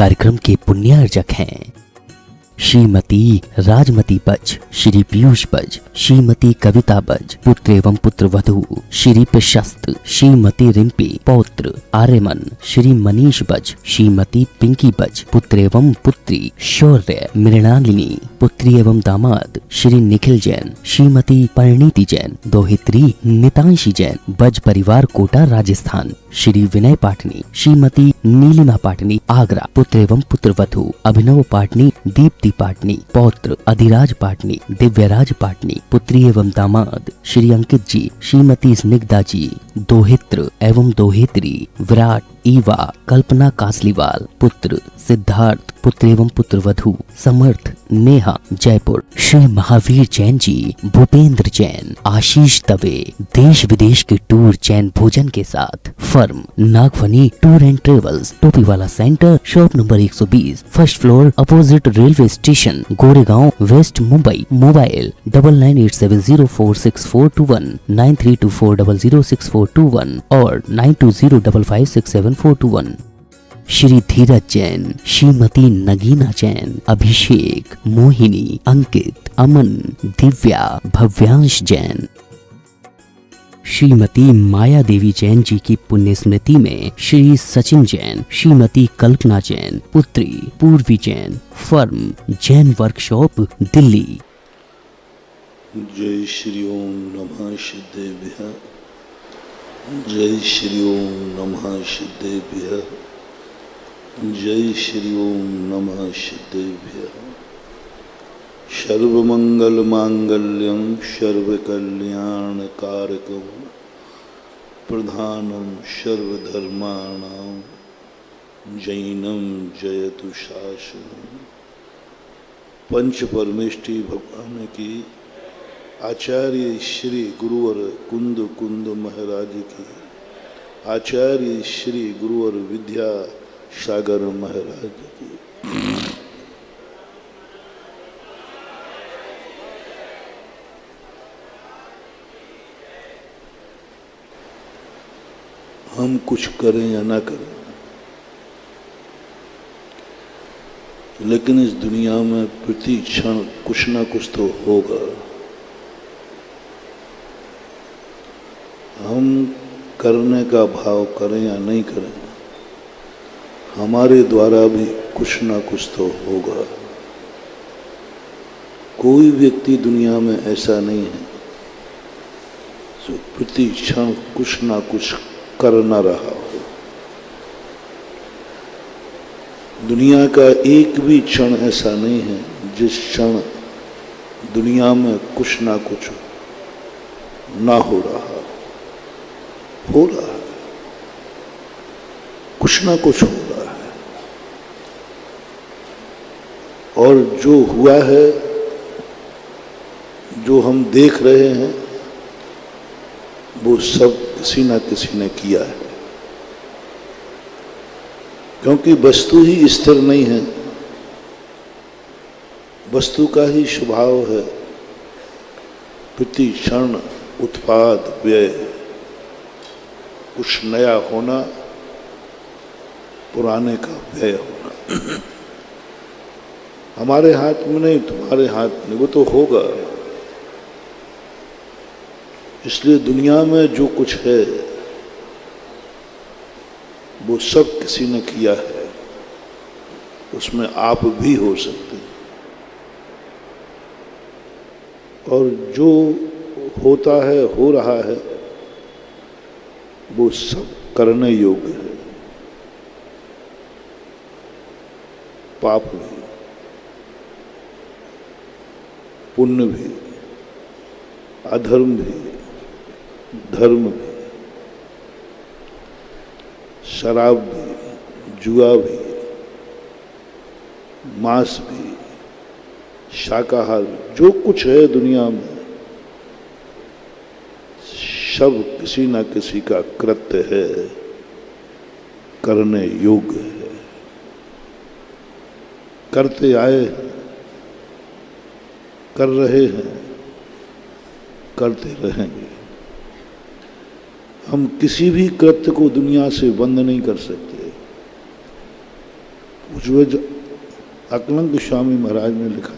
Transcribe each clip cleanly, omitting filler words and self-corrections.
कार्यक्रम के पुण्यार्जक हैं श्रीमती राजमती बज, श्री पीयूष बज, श्रीमती कविता बज, पुत्र एवं पुत्र वधू श्री प्रशस्त, श्रीमती रिम्पी, पौत्र आर्यमन श्री मनीष बज, श्रीमती पिंकी बज, पुत्र एवं पुत्री शौर्य मृणालिनी, पुत्री एवं दामाद श्री निखिल जैन, श्रीमती परिणीति जैन, दोहित्री नितांशी जैन, बज परिवार कोटा राजस्थान, श्री विनय पाटनी, श्रीमती नीलिमा पाटनी आगरा, पुत्र एवं पुत्र वधू अभिनव पाटनी, दीप्ति पाटनी, पौत्र अधिराज पाटनी, दिव्यराज पाटनी, पुत्री एवं दामाद श्री अंकित जी, श्रीमती स्निग्धा जी, दोहित्र एवं दोहित्री विराट ईवा कल्पना कासलीवाल, पुत्र सिद्धार्थ, पुत्र एवं पुत्र वधू समर्थ नेहा जयपुर, श्री महावीर जैन जी, भूपेंद्र जैन, आशीष दवे, देश विदेश के टूर जैन भोजन के साथ, firm Nagphani tour and travels, Topiwala centre, shop number 120, first floor, opposite railway station, Goregaon, west Mumbai. Mobile 9987046421, 9324006421 और 9205567421। श्री धीरज जैन, श्रीमती नगीना जैन, अभिषेक, मोहिनी, अंकित, अमन, दिव्या, भव्यांश जैन। श्रीमती माया देवी जैन जी की पुण्य स्मृति में श्री सचिन जैन, श्रीमती कल्पना जैन, पुत्री पूर्वी जैन, फर्म जैन वर्कशॉप दिल्ली। जय श्री ओम नमः सिद्धेभ्यः, जय श्री ओम नमः सिद्धेभ्यः, जय श्री ओम नमः सिद्धेभ्यः। सर्वमंगल मांगल्यं सर्वकल्याणकारकं प्रधानं सर्वधर्माणां जैनं जयतु शासनम्। पंच परमेष्ठी भगवान की आचार्य श्री गुरुवर कुंद कुंद महाराज की, आचार्य श्री गुरुवर विद्या सागर महाराज की। हम कुछ करें या ना करें, लेकिन इस दुनिया में प्रति क्षण कुछ ना कुछ तो होगा। हम करने का भाव करें या नहीं करें, हमारे द्वारा भी कुछ ना कुछ तो होगा। कोई व्यक्ति दुनिया में ऐसा नहीं है जो प्रति क्षण कुछ ना कुछ कर ना रहा हो। दुनिया का एक भी क्षण ऐसा नहीं है जिस क्षण दुनिया में कुछ ना कुछ ना हो रहा है। कुछ ना कुछ हो रहा है। और जो हुआ है, जो हम देख रहे हैं, वो सब किसी ना किसी ने किया है। क्योंकि वस्तु ही स्थिर नहीं है, वस्तु का ही स्वभाव है प्रति क्षण उत्पाद व्यय, कुछ नया होना, पुराने का व्यय होना। हमारे हाथ में नहीं, तुम्हारे हाथ में, वो तो होगा। इसलिए दुनिया में जो कुछ है वो सब किसी ने किया है, उसमें आप भी हो सकते हैं। और जो होता है, हो रहा है, वो सब करने योग्य है। पाप भी, पुण्य भी, अधर्म भी, धर्म भी, शराब भी, जुआ भी, मांस भी, शाकाहार, जो कुछ है दुनिया में, सब किसी ना किसी का कृत्य है, करने योग्य है। करते आए हैं, कर रहे हैं, करते रहेंगे। हम किसी भी कृत्य को दुनिया से बंद नहीं कर सकते। वो पूज्य अकलंक स्वामी महाराज ने लिखा,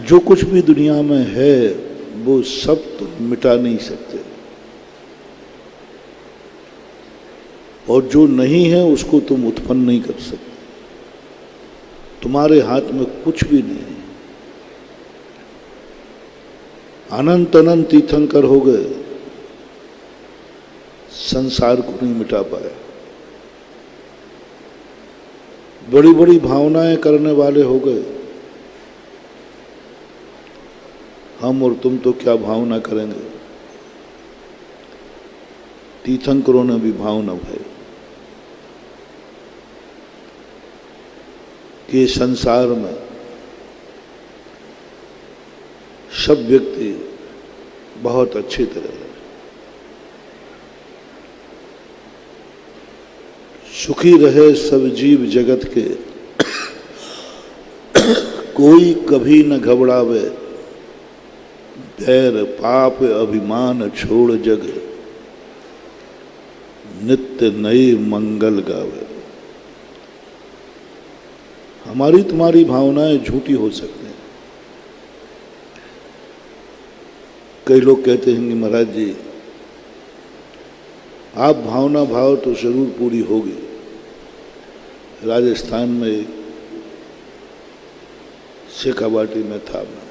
जो कुछ भी दुनिया में है वो सब तुम मिटा नहीं सकते, और जो नहीं है उसको तुम उत्पन्न नहीं कर सकते। तुम्हारे हाथ में कुछ भी नहीं है। अनंत अनंत तीर्थंकर हो गए, संसार को नहीं मिटा पाए। बड़ी बड़ी भावनाएं करने वाले हो गए, हम और तुम तो क्या भावना करेंगे। तीर्थंकरों ने भी भावना भाई कि संसार में सब व्यक्ति बहुत अच्छी तरह सुखी रहे, सब जीव जगत के कोई कभी न घबरावे, बैर पाप अभिमान छोड़ जग, नित्य नए मंगल गावे। हमारी तुम्हारी भावनाएं झूठी हो सकती हैं। कई लोग कहते हैं कि महाराज जी आप भावना भाव तो जरूर पूरी होगी। राजस्थान में एक शेखावाटी में था मैं,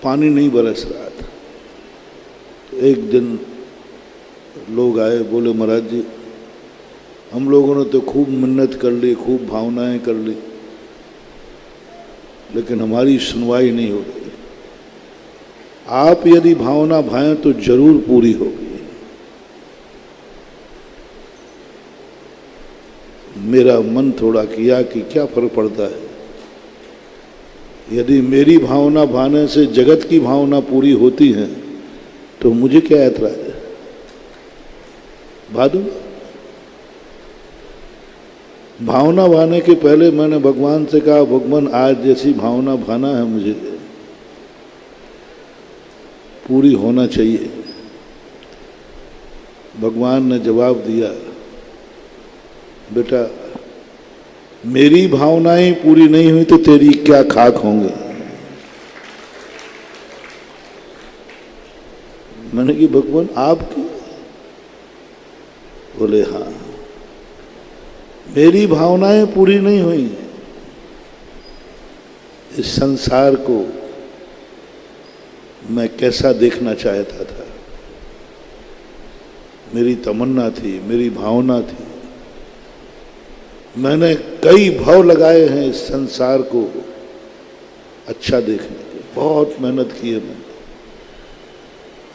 पानी नहीं बरस रहा था। तो एक दिन लोग आए, बोले महाराज जी हम लोगों ने तो खूब मिन्नत कर ली, खूब भावनाएं कर ली, लेकिन हमारी सुनवाई नहीं हो रही। आप यदि भावना भाएं तो जरूर पूरी होगी। मेरा मन थोड़ा किया कि क्या फर्क पड़ता है, यदि मेरी भावना भाने से जगत की भावना पूरी होती है तो मुझे क्या ऐतराज है, भा दूंगा। भावना भाने के पहले मैंने भगवान से कहा, भगवान आज जैसी भावना भाना है मुझे पूरी होना चाहिए। भगवान ने जवाब दिया, बेटा मेरी भावनाएं पूरी नहीं हुई तो तेरी क्या खाक होंगे। मैंने कि भगवान आपकी? बोले हाँ, मेरी भावनाएं पूरी नहीं हुई। इस संसार को मैं कैसा देखना चाहता था, मेरी तमन्ना थी, मेरी भावना थी। मैंने कई भाव लगाए हैं इस संसार को अच्छा देखने के, बहुत मेहनत की है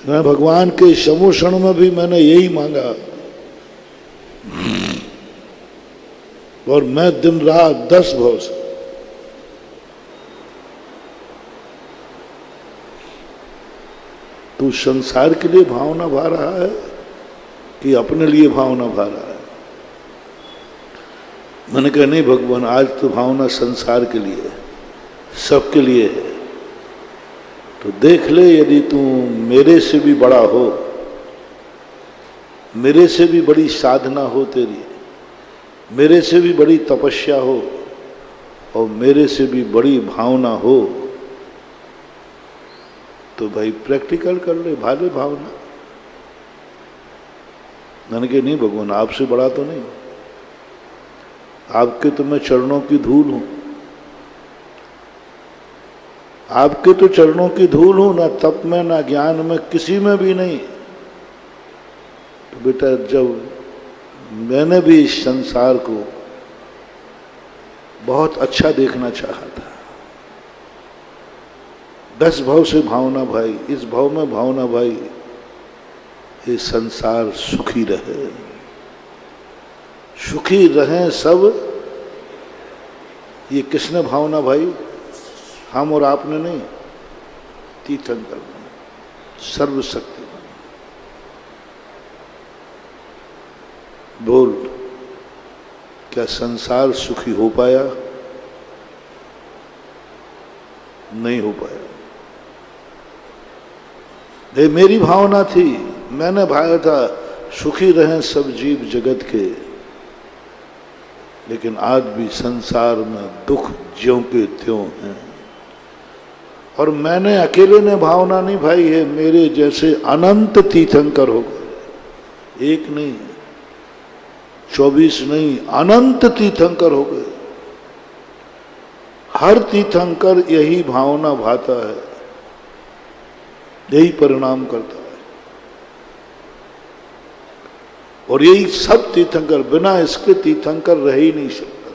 मैं भगवान के समोषण में भी मैंने यही मांगा, और मैं दिन रात 10 भाव से तू संसार के लिए भावना भा रहा है कि अपने लिए भावना भा रहा है। मैंने कहा नहीं भगवान, आज तो भावना संसार के लिए है, सबके लिए है। तो देख ले, यदि तू मेरे से भी बड़ा हो, मेरे से भी बड़ी साधना हो तेरी, मेरे से भी बड़ी तपस्या हो और मेरे से भी बड़ी भावना हो, तो भाई प्रैक्टिकल कर ले, भाले भावना। मैंने कहा नहीं भगवान, आपसे बड़ा तो नहीं, आपके तो मैं चरणों की धूल हूं, आपके तो चरणों की धूल हूं, ना तप में ना ज्ञान में, किसी में भी नहीं। तो बेटा जब मैंने भी इस संसार को बहुत अच्छा देखना चाहा था, 10 भाव से भावना भाई, इस भाव में भावना भाई, ये संसार सुखी रहे, सुखी रहें सब। ये किसने भावना भाई? हम और आपने नहीं, तीर्थंकर ने, सर्वशक्ति। बोल, क्या संसार सुखी हो पाया? नहीं हो पाया। ये मेरी भावना थी, मैंने भाया था सुखी रहें सब जीव जगत के, लेकिन आज भी संसार में दुख ज्यों के त्यों हैं। और मैंने अकेले ने भावना नहीं भाई है, मेरे जैसे अनंत तीर्थंकर हो गए, एक नहीं 24 नहीं, अनंत तीर्थंकर हो गए। हर तीर्थंकर यही भावना भाता है, यही परिणाम करता है। और यही सब तीर्थंकर, बिना इसके तीर्थंकर रह ही नहीं सकता।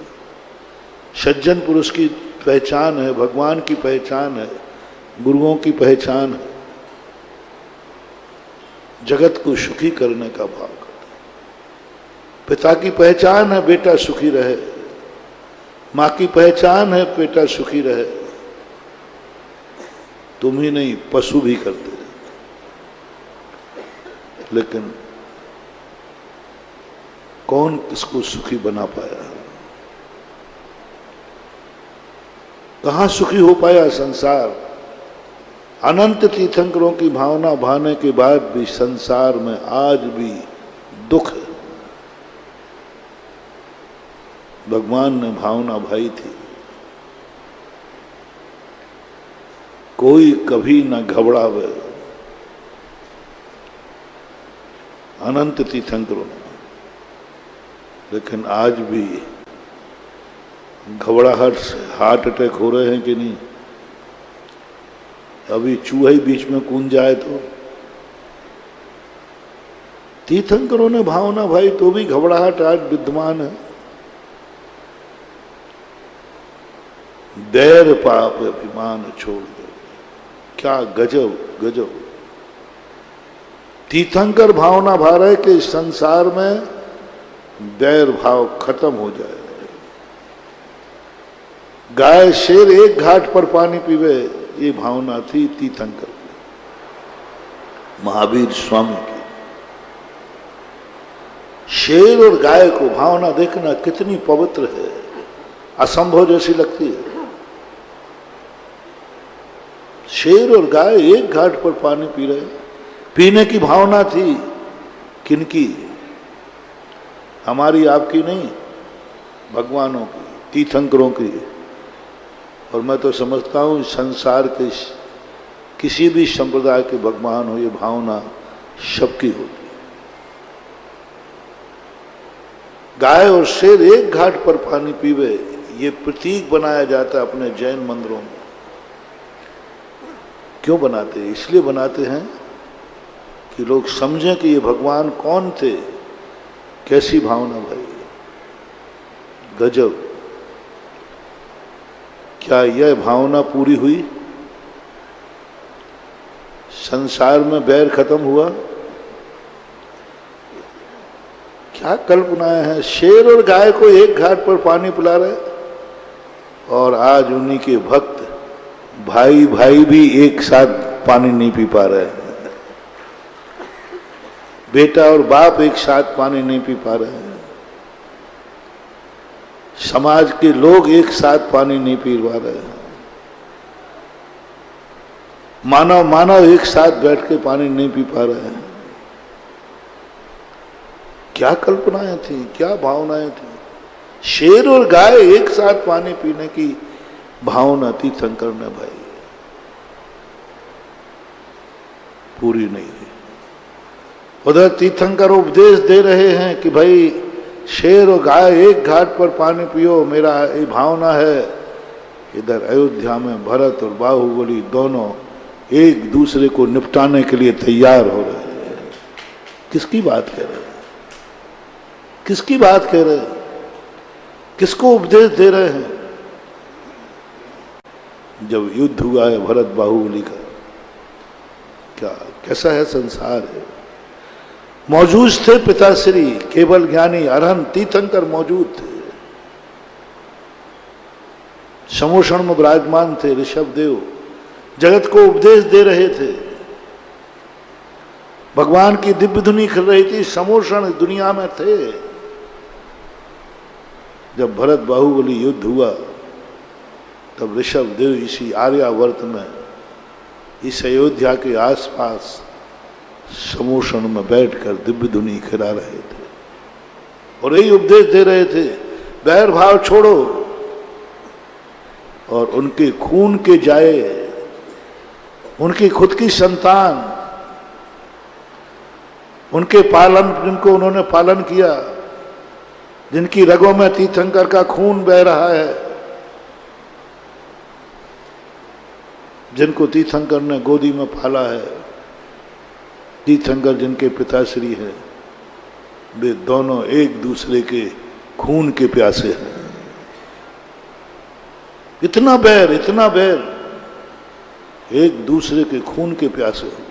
सज्जन पुरुष की पहचान है, भगवान की पहचान है, गुरुओं की पहचान है, जगत को सुखी करने का भाव करता है। पिता की पहचान है बेटा सुखी रहे, माँ की पहचान है बेटा सुखी रहे। तुम ही नहीं, पशु भी करते, लेकिन कौन किसको सुखी बना पाया? कहां सुखी हो पाया संसार? अनंत तीर्थंकरों की भावना भाने के बाद भी संसार में आज भी दुख है। भगवान ने भावना भाई थी, कोई कभी न घबरावे। अनंत तीर्थंकरों ने, लेकिन आज भी घबराहट से हार्ट अटैक हो रहे हैं कि नहीं? अभी चूहा ही बीच में कूद जाए तो। तीर्थंकरों ने भावना भाई तो भी घबराहट आज विद्यमान है। दैर पाप अभिमान छोड़ दो, क्या गजब गजब। तीर्थंकर भावना भा रहे कि संसार में दैर भाव खत्म हो जाए। गाय शेर एक घाट पर पानी पीवे, ये भावना थी तीर्थंकर महावीर स्वामी की। शेर और गाय को भावना देखना कितनी पवित्र है, असंभव जैसी लगती है। शेर और गाय एक घाट पर पानी पी रहे, पीने की भावना थी किनकी? हमारी आपकी नहीं, भगवानों की, तीर्थंकरों की। और मैं तो समझता हूं संसार के किसी भी संप्रदाय के भगवान हो, ये भावना सबकी होती। गाय और शेर एक घाट पर पानी पीवे, ये प्रतीक बनाया जाता है अपने जैन मंदिरों में। क्यों बनाते हैं? इसलिए बनाते हैं कि लोग समझें कि ये भगवान कौन थे। कैसी भावना भाई, गजब। क्या यह भावना पूरी हुई? संसार में बैर खत्म हुआ? क्या कल्पनाएं हैं। शेर और गाय को एक घाट पर पानी पिला रहे, और आज उन्हीं के भक्त भाई भाई भी एक साथ पानी नहीं पी पा रहे हैं। बेटा और बाप एक साथ पानी नहीं पी पा रहे हैं। समाज के लोग एक साथ पानी नहीं पी पा रहे हैं। मानव मानव एक साथ बैठ के पानी नहीं पी पा रहे हैं। क्या कल्पनाएं थी, क्या भावनाएं थी। शेर और गाय एक साथ पानी पीने की भावना तीर्थंकर ने भाई पूरी नहीं हुई। उधर तीर्थंकर उपदेश दे रहे हैं कि भाई शेर और गाय एक घाट पर पानी पियो, मेरा ये भावना है। इधर अयोध्या में भरत और बाहुबली दोनों एक दूसरे को निपटाने के लिए तैयार हो रहे हैं। किसकी बात कह रहे हैं? किसकी बात कह रहे हैं? किसको उपदेश दे रहे हैं? जब युद्ध हुआ है भरत बाहुबली का, क्या कैसा है संसार है। मौजूद थे पिताश्री, केवल ज्ञानी अरहंत तीर्थंकर मौजूद थे। समोषण में विराजमान थे ऋषभ देव, जगत को उपदेश दे रहे थे। भगवान की दिव्य धुनी खिल रही थी, समोषण दुनिया में थे। जब भरत बाहुबली युद्ध हुआ तब ऋषभ देव इसी आर्यावर्त में, इस अयोध्या के आसपास समोषण में बैठकर दिव्य धुनी खिला रहे थे और यही उपदेश दे रहे थे, बैर भाव छोड़ो और उनके खून के जाए, उनकी खुद की संतान, उनके पालन, जिनको उन्होंने पालन किया, जिनकी रगों में तीर्थंकर का खून बह रहा है, जिनको तीर्थंकर ने गोदी में पाला है, तीर्थंकर जिनके पिताश्री हैं, वे दोनों एक दूसरे के खून के प्यासे हैं। इतना बैर, इतना बैर, एक दूसरे के खून के प्यासे हो गए,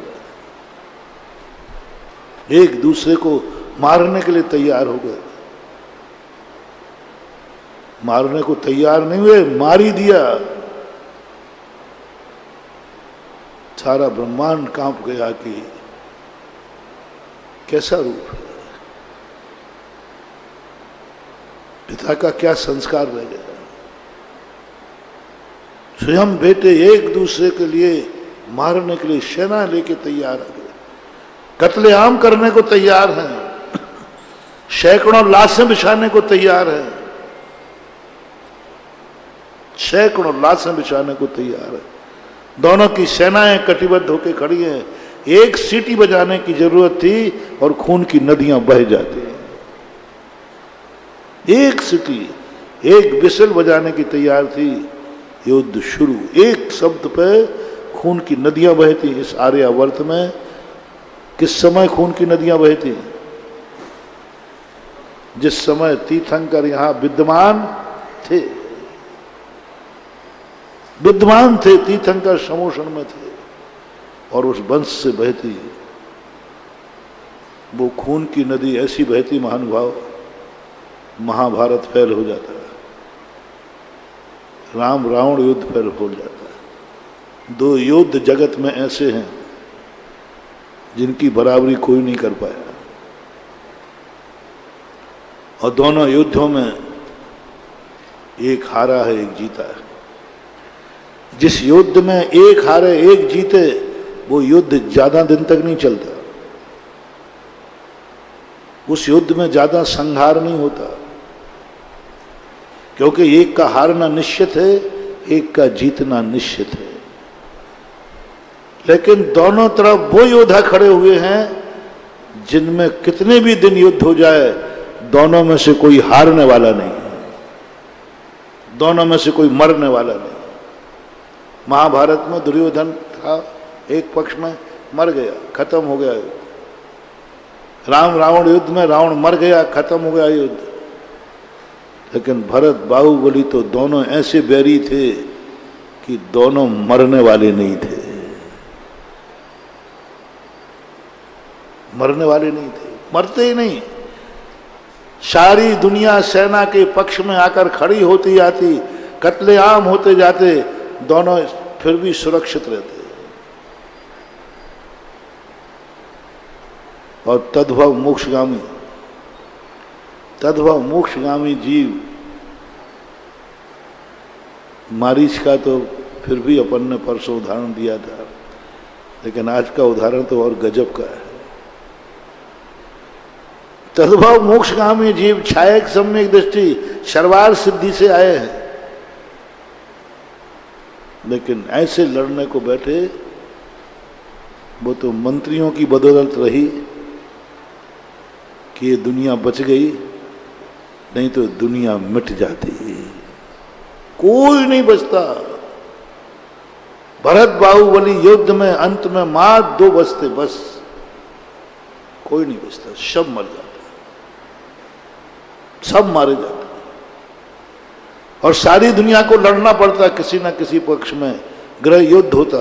एक दूसरे को मारने के लिए तैयार हो गए। मारने को तैयार नहीं हुए, मार ही दिया। सारा ब्रह्मांड कांप गया कि कैसा रूप है, पिता का क्या संस्कार रह गया। स्वयं बेटे एक दूसरे के लिए मारने के लिए सेना लेके तैयार आ गए, कत्लेआम करने को तैयार हैं, सैकड़ों लाशें बिछाने को तैयार हैं, सैकड़ों लाशें बिछाने को तैयार है। दोनों की सेनाएं कटिबद्ध होकर खड़ी हैं। एक सीटी बजाने की जरूरत थी और खून की नदियां बह जाती हैं। एक सीटी, एक बिसल बजाने की तैयार थी, युद्ध शुरू। एक शब्द पे खून की नदियां बहती। इस आर्यावर्त में किस समय खून की नदियां बहती? जिस समय तीर्थंकर यहां विद्यमान थे, विद्वान थे, तीर्थंकर समोषण में थे और उस वंश से बहती वो खून की नदी ऐसी बहती महानुभाव, महाभारत फैल हो जाता है, राम रावण युद्ध फैल हो जाता है। दो युद्ध जगत में ऐसे हैं जिनकी बराबरी कोई नहीं कर पाया और दोनों युद्धों में एक हारा है, एक जीता है। जिस युद्ध में एक हारे एक जीते वो युद्ध ज्यादा दिन तक नहीं चलता, उस युद्ध में ज्यादा संहार नहीं होता, क्योंकि एक का हारना निश्चित है, एक का जीतना निश्चित है। लेकिन दोनों तरफ वो योद्धा खड़े हुए हैं जिनमें कितने भी दिन युद्ध हो जाए दोनों में से कोई हारने वाला नहीं है, दोनों में से कोई मरने वाला नहीं। महाभारत में दुर्योधन था, एक पक्ष में मर गया, खत्म हो गया युद्ध। राम रावण युद्ध में रावण मर गया, खत्म हो गया युद्ध। लेकिन भरत बाहुबली तो दोनों ऐसे बैरी थे कि दोनों मरने वाले नहीं थे, मरने वाले नहीं थे, मरते ही नहीं। सारी दुनिया सेना के पक्ष में आकर खड़ी होती जाती, कत्लेआम होते जाते, दोनों फिर भी सुरक्षित रहते। और तद्भव मोक्षगामी, तद्भव मोक्षगामी जीव मारीच का तो फिर भी अपन ने परसों उदाहरण दिया था, लेकिन आज का उदाहरण तो और गजब का है। तद्भव मोक्षगामी जीव छायक सम्यक दृष्टि सर्वार सिद्धि से आए हैं, लेकिन ऐसे लड़ने को बैठे वो तो मंत्रियों की बदौलत रही कि ये दुनिया बच गई, नहीं तो दुनिया मिट जाती। कोई नहीं बचता। भरत बाहुबली युद्ध में अंत में मात्र दो बचते, बस कोई नहीं बचता, सब मर जाता, सब मारे जाते और सारी दुनिया को लड़ना पड़ता, किसी ना किसी पक्ष में गृह युद्ध होता।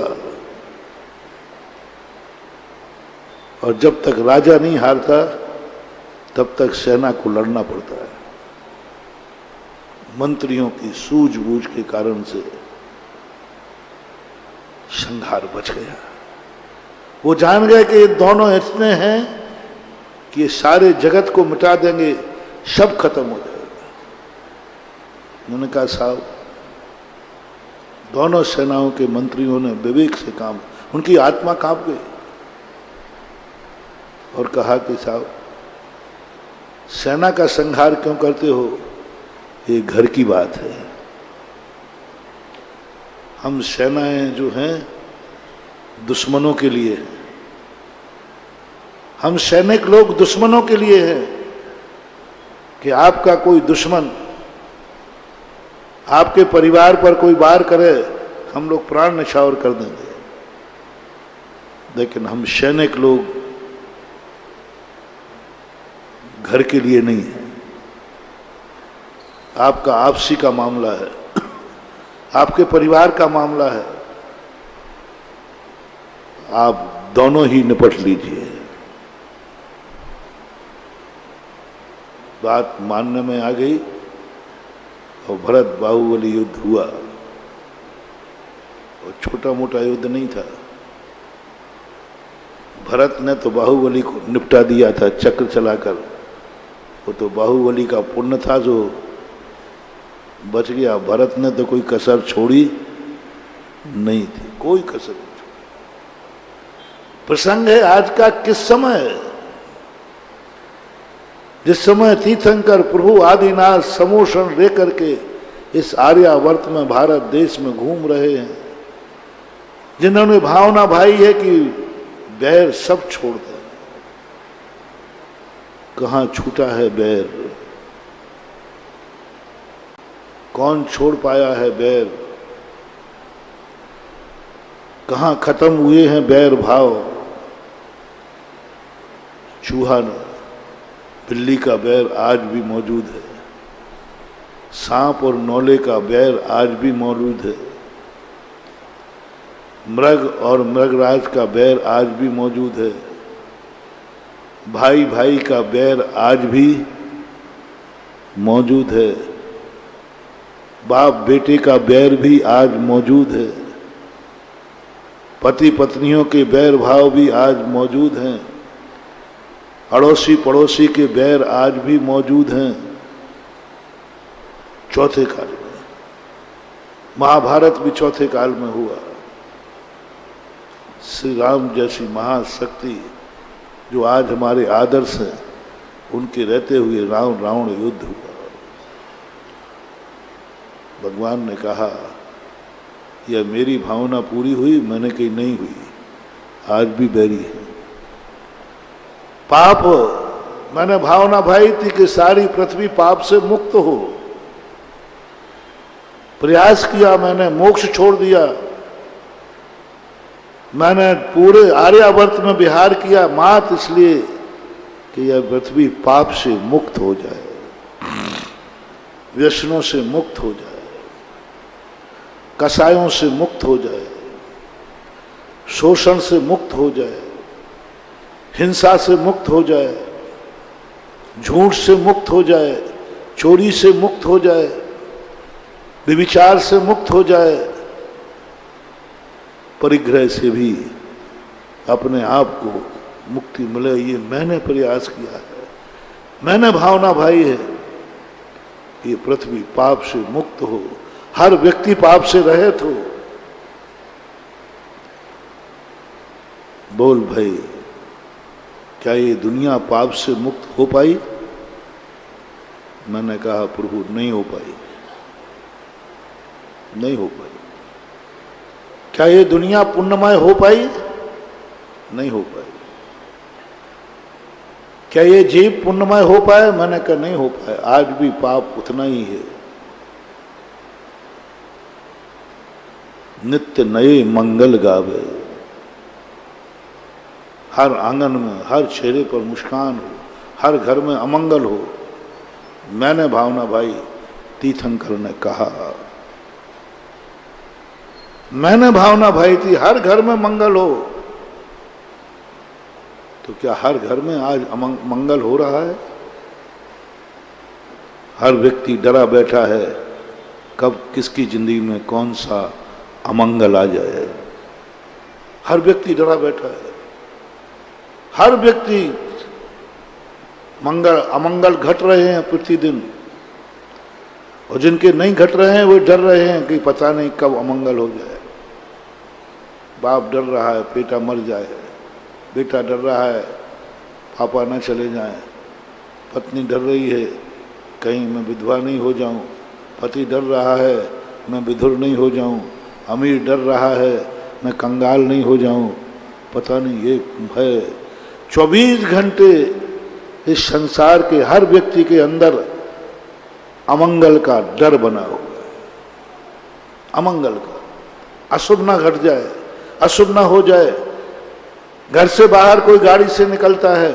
और जब तक राजा नहीं हारता तब तक सेना को लड़ना पड़ता है। मंत्रियों की सूझबूझ के कारण से संहार बच गया। वो जान गए कि ये दोनों इतने हैं कि ये सारे जगत को मिटा देंगे, सब खत्म हो जाएगा। उन्होंने कहा साहब, दोनों सेनाओं के मंत्रियों ने विवेक से काम, उनकी आत्मा कांप गई। और कहा कि साहब सेना का संहार क्यों करते हो, ये घर की बात है। हम सेनाएं जो हैं दुश्मनों के लिए हैं, हम सैनिक लोग दुश्मनों के लिए हैं कि आपका कोई दुश्मन आपके परिवार पर कोई वार करे, हम लोग प्राण न्यौछावर कर देंगे। लेकिन हम सैनिक लोग घर के लिए नहीं है। आपका आपसी का मामला है, आपके परिवार का मामला है, आप दोनों ही निपट लीजिए। बात मानने में आ गई और भरत बाहुबली युद्ध हुआ। और छोटा मोटा युद्ध नहीं था। भरत ने तो बाहुबली को निपटा दिया था चक्र चलाकर। वो तो बाहुबली का पुण्य था जो बच गया। भरत ने तो कोई कसर छोड़ी नहीं थी, कोई कसर नहीं छोड़ी। प्रसंग है आज का किस समय, जिस समय तीर्थंकर प्रभु आदिनाथ समोषण लेकर के इस आर्यावर्त में भारत देश में घूम रहे हैं, जिन्होंने भावना भाई है कि बैर सब छोड़ दें। कहाँ छूटा है बैर, कौन छोड़ पाया है बैर, कहाँ खत्म हुए हैं बैर भाव। चूहा बिल्ली का बैर आज भी मौजूद है, सांप और नौले का बैर आज भी मौजूद है, मृग और मृगराज का बैर आज भी मौजूद है, भाई भाई का बैर आज भी मौजूद है, बाप बेटे का बैर भी आज मौजूद है, पति पत्नियों के बैर भाव भी आज मौजूद हैं, अड़ोसी पड़ोसी के बैर आज भी मौजूद हैं। चौथे काल में, महाभारत भी चौथे काल में हुआ। श्री राम जैसी महाशक्ति जो आज हमारे आदर्श हैं, उनके रहते हुए राम रावण युद्ध हुआ। भगवान ने कहा यह मेरी भावना पूरी हुई, मैंने कही नहीं हुई, आज भी बैरी है। पाप, मैंने भावना भाई थी कि सारी पृथ्वी पाप से मुक्त हो, प्रयास किया, मैंने मोक्ष छोड़ दिया, मैंने पूरे आर्यावर्त में विहार किया मात्र इसलिए कि यह पृथ्वी पाप से मुक्त हो जाए, व्यसनों से मुक्त हो जाए, कसायों से मुक्त हो जाए, शोषण से मुक्त हो जाए, हिंसा से मुक्त हो जाए, झूठ से मुक्त हो जाए, चोरी से मुक्त हो जाए, व्यभिचार से मुक्त हो जाए, परिग्रह से भी अपने आप को मुक्ति मिले। ये मैंने प्रयास किया है, मैंने भावना भाई है, ये पृथ्वी पाप से मुक्त हो, हर व्यक्ति पाप से रहित हो। बोल भाई, क्या ये दुनिया पाप से मुक्त हो पाई? मैंने कहा प्रभु नहीं हो पाई, नहीं हो पाई। क्या ये दुनिया पुण्यमय हो पाई? नहीं हो पाई। क्या ये जीव पुण्यमय हो पाए? मैंने कहा नहीं हो पाए, आज भी पाप उतना ही है। नित्य नए मंगल गावे, हर आंगन में, हर चेहरे पर मुस्कान हो, हर घर में अमंगल हो। मैंने भावना भाई तीर्थंकर ने कहा, मैंने भावना भाई थी हर घर में मंगल हो। तो क्या हर घर में आज मंगल हो रहा है? हर व्यक्ति डरा बैठा है कब किसकी जिंदगी में कौन सा अमंगल आ जाए। हर व्यक्ति डरा बैठा है, हर व्यक्ति अमंगल घट रहे हैं प्रतिदिन, और जिनके नहीं घट रहे हैं वो डर रहे हैं कि पता नहीं कब अमंगल हो जाए। बाप डर रहा है बेटा मर जाए, बेटा डर रहा है पापा न चले जाएं, पत्नी डर रही है कहीं मैं विधवा नहीं हो जाऊं, पति डर रहा है मैं विधुर नहीं हो जाऊं, अमीर डर रहा है मैं कंगाल नहीं हो जाऊं, पता नहीं ये है। 24 घंटे इस संसार के हर व्यक्ति के अंदर अमंगल का डर बना हुआ है, अमंगल का, अशुभ ना घट जाए, अशुभ ना हो जाए। घर से बाहर कोई गाड़ी से निकलता है,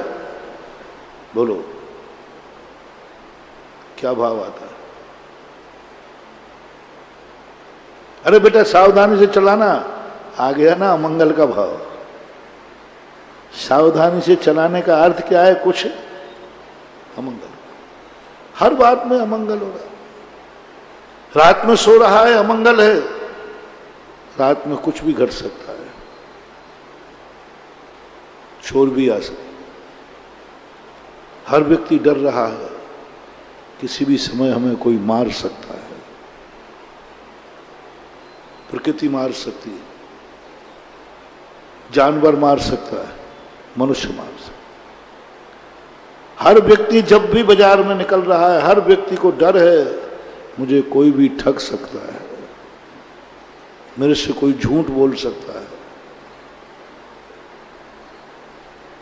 बोलो क्या भाव आता है? अरे बेटा सावधानी से चलाना, आ गया ना अमंगल का भाव। सावधानी से चलाने का अर्थ क्या है? कुछ अमंगल, हर बात में अमंगल हो रहा है। रात में सो रहा है, अमंगल है, रात में कुछ भी घट सकता है, चोर भी आ सकता, हर व्यक्ति डर रहा है, किसी भी समय हमें कोई मार सकता है, प्रकृति मार सकती है, जानवर मार सकता है, मनुष्य मार सकता है। हर व्यक्ति जब भी बाजार में निकल रहा है, हर व्यक्ति को डर है मुझे कोई भी ठग सकता है, मेरे से कोई झूठ बोल सकता है,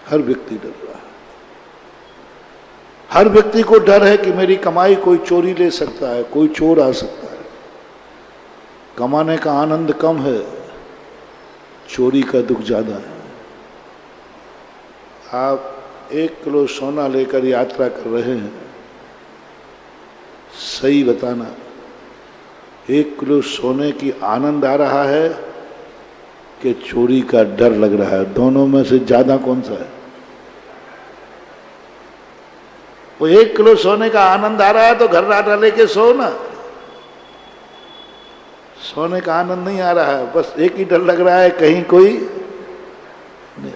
हर व्यक्ति डर रहा है। हर व्यक्ति को डर है कि मेरी कमाई कोई चोरी ले सकता है, कोई चोर आ सकता है। कमाने का आनंद कम है, चोरी का दुख ज्यादा है। आप 1 किलो सोना लेकर यात्रा कर रहे हैं, सही बताना 1 किलो सोने की आनंद आ रहा है कि चोरी का डर लग रहा है? दोनों में से ज्यादा कौन सा है? वो 1 किलो सोने का आनंद आ रहा है तो घर राटा लेके सो ना, सोने का आनंद नहीं आ रहा है, बस एक ही डर लग रहा है कहीं कोई नहीं।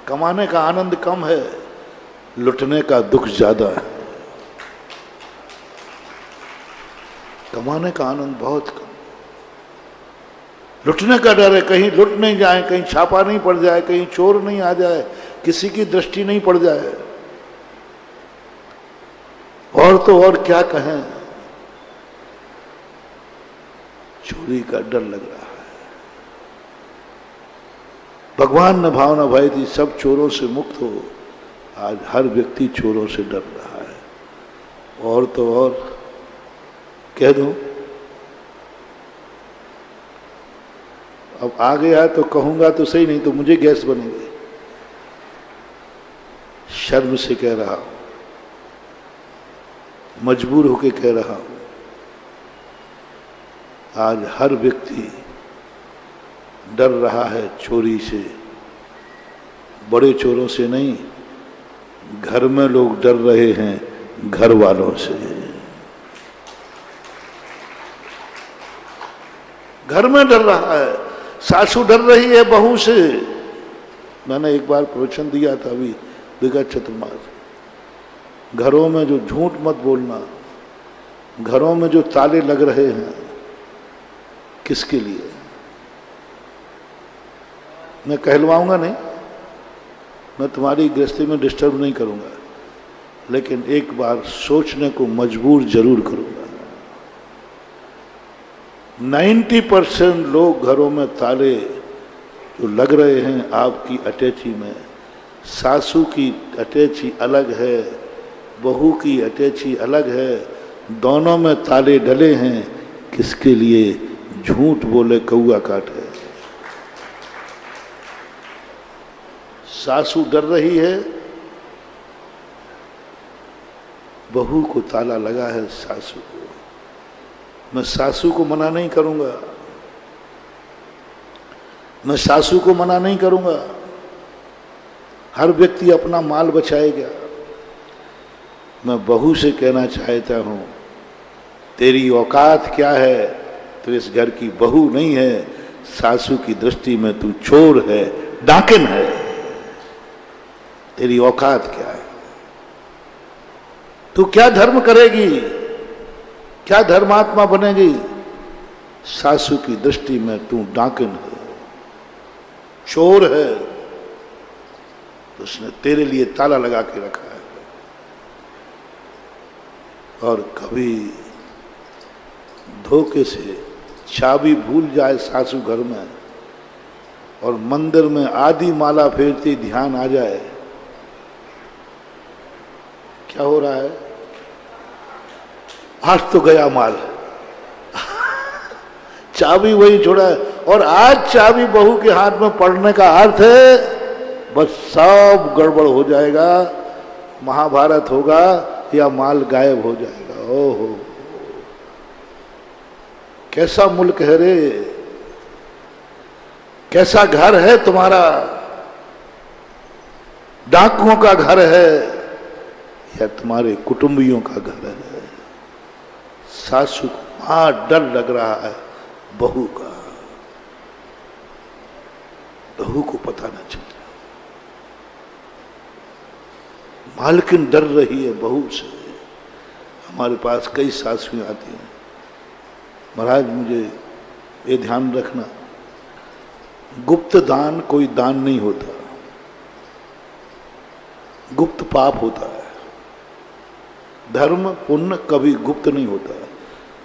कमाने का आनंद कम है, लुटने का दुख ज्यादा है। कमाने का आनंद बहुत कम, लुटने का डर है, कहीं लुट नहीं जाए, कहीं छापा नहीं पड़ जाए, कहीं चोर नहीं आ जाए, किसी की दृष्टि नहीं पड़ जाए। और तो और क्या कहें, चोरी का डर लग रहा है। भगवान ने भावना भाई थी सब चोरों से मुक्त हो, आज हर व्यक्ति चोरों से डर रहा है। और तो और कह दूं, अब आ गया तो कहूंगा तो सही, नहीं तो मुझे गैस बनेगी। शर्म से कह रहा हूं, मजबूर होके कह रहा हूं, आज हर व्यक्ति डर रहा है चोरी से। बड़े चोरों से नहीं, घर में लोग डर रहे हैं घर वालों से। घर में डर रहा है, सासू डर रही है बहू से। मैंने एक बार प्रवचन दिया था अभी विगत चतुर्मास, घरों में जो झूठ मत बोलना, घरों में जो ताले लग रहे हैं, किसके लिए? मैं कहलवाऊंगा नहीं, मैं तुम्हारी गृहस्थी में डिस्टर्ब नहीं करूंगा, लेकिन एक बार सोचने को मजबूर जरूर करूंगा। 90% लोग घरों में ताले जो लग रहे हैं आपकी अटैची में, सासू की अटैची अलग है, बहू की अटैची अलग है, दोनों में ताले डले हैं, किसके लिए? झूठ बोले कौआ काटे। सासू डर रही है, बहू को ताला लगा है सासू को। मैं सासू को मना नहीं करूंगा, मैं सासू को मना नहीं करूंगा। हर व्यक्ति अपना माल बचाएगा। मैं बहू से कहना चाहता हूं, तेरी औकात क्या है? तो इस घर की बहू नहीं है, सासू की दृष्टि में तू चोर है, डाकिन है। तेरी औकात क्या है? तू क्या धर्म करेगी, क्या धर्मात्मा बनेगी? सासू की दृष्टि में तू डाकिन है, चोर है। तो उसने तेरे लिए ताला लगा के रखा है। और कभी धोखे से चाबी भूल जाए सासू घर में और मंदिर में आधी माला फेरते ध्यान आ जाए, क्या हो रहा है? आज तो गया माल, चाबी वही छोड़ा है। और आज चाबी बहू के हाथ में पड़ने का अर्थ है बस सब गड़बड़ हो जाएगा, महाभारत होगा या माल गायब हो जाएगा। ओहो, कैसा मुल्क है रे, कैसा घर है तुम्हारा? डाकुओं का घर है या तुम्हारे कुटुंबियों का घर है? सासू को मां डर लग रहा है बहू का, बहू को पता न चल रहा। मालकिन डर रही है बहू से। हमारे पास कई सासुएं आती हैं, महाराज मुझे ये ध्यान रखना, गुप्त दान कोई दान नहीं होता, गुप्त पाप होता है। धर्म पुण्य कभी गुप्त नहीं होता।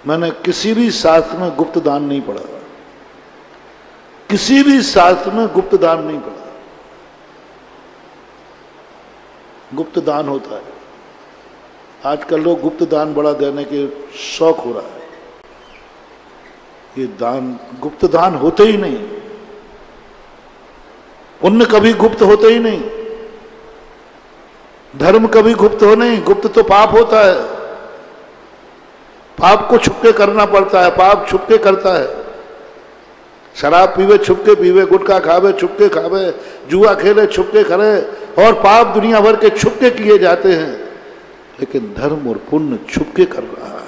मैंने किसी भी शास्त्र में गुप्त दान नहीं पढ़ा, किसी भी शास्त्र में गुप्त दान नहीं पढ़ा। गुप्त दान होता है। आजकल लोग गुप्त दान बड़ा देने के शौक हो रहा है। ये दान गुप्त दान होते ही नहीं, पुण्य कभी गुप्त होते ही नहीं, धर्म कभी गुप्त हो नहीं। गुप्त तो पाप होता है, पाप को छुपके करना पड़ता है, पाप छुपके करता है। शराब पीवे छुपके पीवे, गुटखा खावे छुपके खावे, जुआ खेले छुपके करे, और पाप दुनिया भर के छुपके किए जाते हैं। लेकिन धर्म और पुण्य छुपके कर रहा है।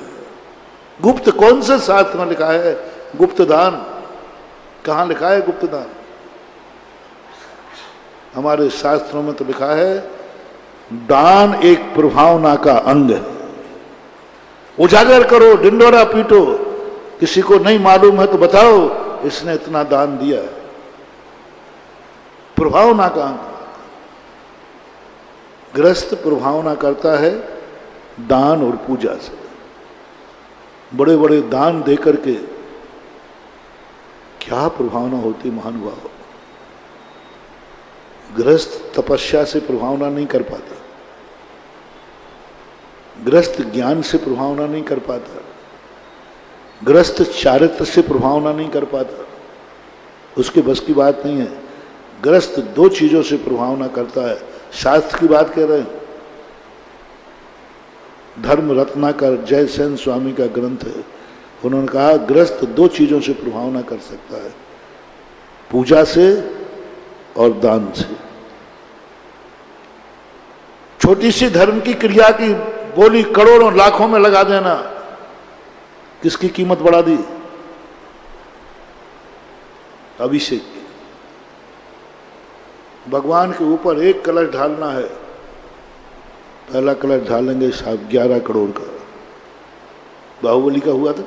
गुप्त कौन से शास्त्र में लिखा है गुप्त दान? कहां लिखा है गुप्त दान? हमारे शास्त्रों में तो लिखा है दान एक प्रभावना का अंग है। उजागर करो, डिंडोरा पीटो, किसी को नहीं मालूम है तो बताओ इसने इतना दान दिया। प्रभावना का अंग। गृहस्थ प्रभावना करता है दान और पूजा से। बड़े बड़े दान देकर के क्या प्रभावना होती महानुभाव। गृहस्थ तपस्या से प्रभावना नहीं कर पाता, गृहस्थ ज्ञान से प्रभावना नहीं कर पाता, गृहस्थ चारित्र से प्रभावना नहीं कर पाता, उसके बस की बात नहीं है। गृहस्थ दो चीजों से प्रभावना करता है। शास्त्र की बात कह रहे हैं, धर्म रत्नाकर जयसेन स्वामी का ग्रंथ है, उन्होंने कहा गृहस्थ दो चीजों से प्रभावना कर सकता है, पूजा से और दान से। छोटी सी धर्म की क्रिया की बोली करोड़ों लाखों में लगा देना, किसकी कीमत बढ़ा दी? अभिषेक की। भगवान के ऊपर एक कलश ढालना है, पहला कलश ढालेंगे साहब 11 करोड़ का। बाहुबली का हुआ था,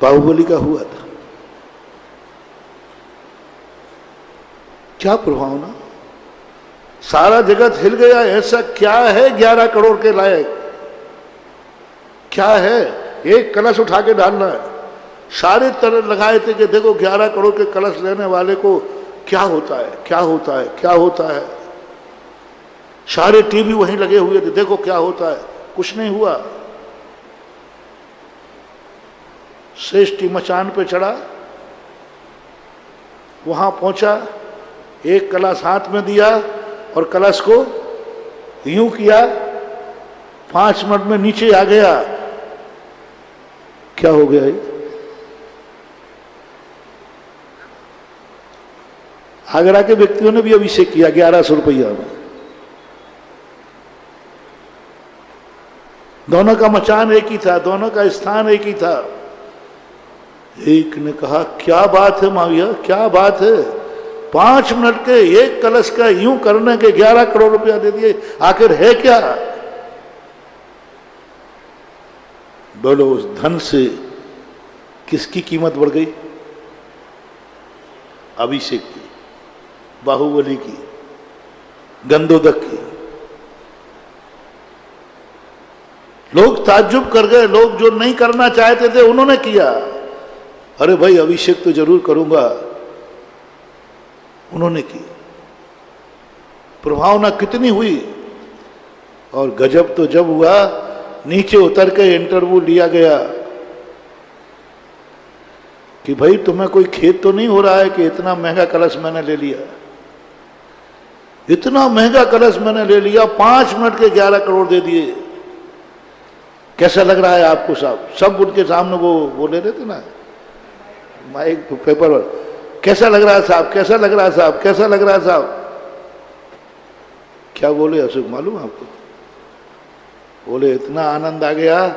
बाहुबली का हुआ था। क्या प्रभावना, सारा जगत हिल गया। ऐसा क्या है 11 करोड़ के लायक? क्या है? एक कलश उठा के डालना है। सारे तरह लगाए थे कि देखो 11 करोड़ के कलश लेने वाले को क्या होता है, क्या होता है, क्या होता है। सारे टीवी वहीं लगे हुए थे, देखो क्या होता है। कुछ नहीं हुआ। श्रेष्ठी मचान पे चढ़ा, वहां पहुंचा, एक कलश हाथ में दिया और कलश को यूं किया, 5 मिनट में नीचे आ गया। क्या हो गया? आगरा के व्यक्तियों ने भी अभिषेक किया 1100 रुपया में। दोनों का मचान एक ही था, दोनों का स्थान एक ही था। एक ने कहा क्या बात है माविया, क्या बात है, 5 मिनट के एक कलश का यूं करने के 11 करोड़ रुपया दे दिए, आखिर है क्या? बोलो उस धन से किसकी कीमत बढ़ गई? अभिषेक की, बाहुबली की, गंधोदक की। लोग ताज्जुब कर गए, लोग जो नहीं करना चाहते थे उन्होंने किया। अरे भाई अभिषेक तो जरूर करूंगा, उन्होंने की। प्रभावना कितनी हुई, और गजब तो जब हुआ नीचे उतर के इंटरव्यू लिया गया कि भाई तुम्हें कोई खेद तो नहीं हो रहा है कि इतना महंगा कलश मैंने ले लिया, इतना महंगा कलश मैंने ले लिया, 5 मिनट के 11 करोड़ दे दिए, कैसा लग रहा है आपको साहब? सब उनके सामने वो ले रहे थे ना माइक पेपर, कैसा लग रहा है साहब, कैसा लग रहा है साहब, कैसा लग रहा है साहब? क्या बोले अशोक मालूम आपको? बोले इतना आनंद आ गया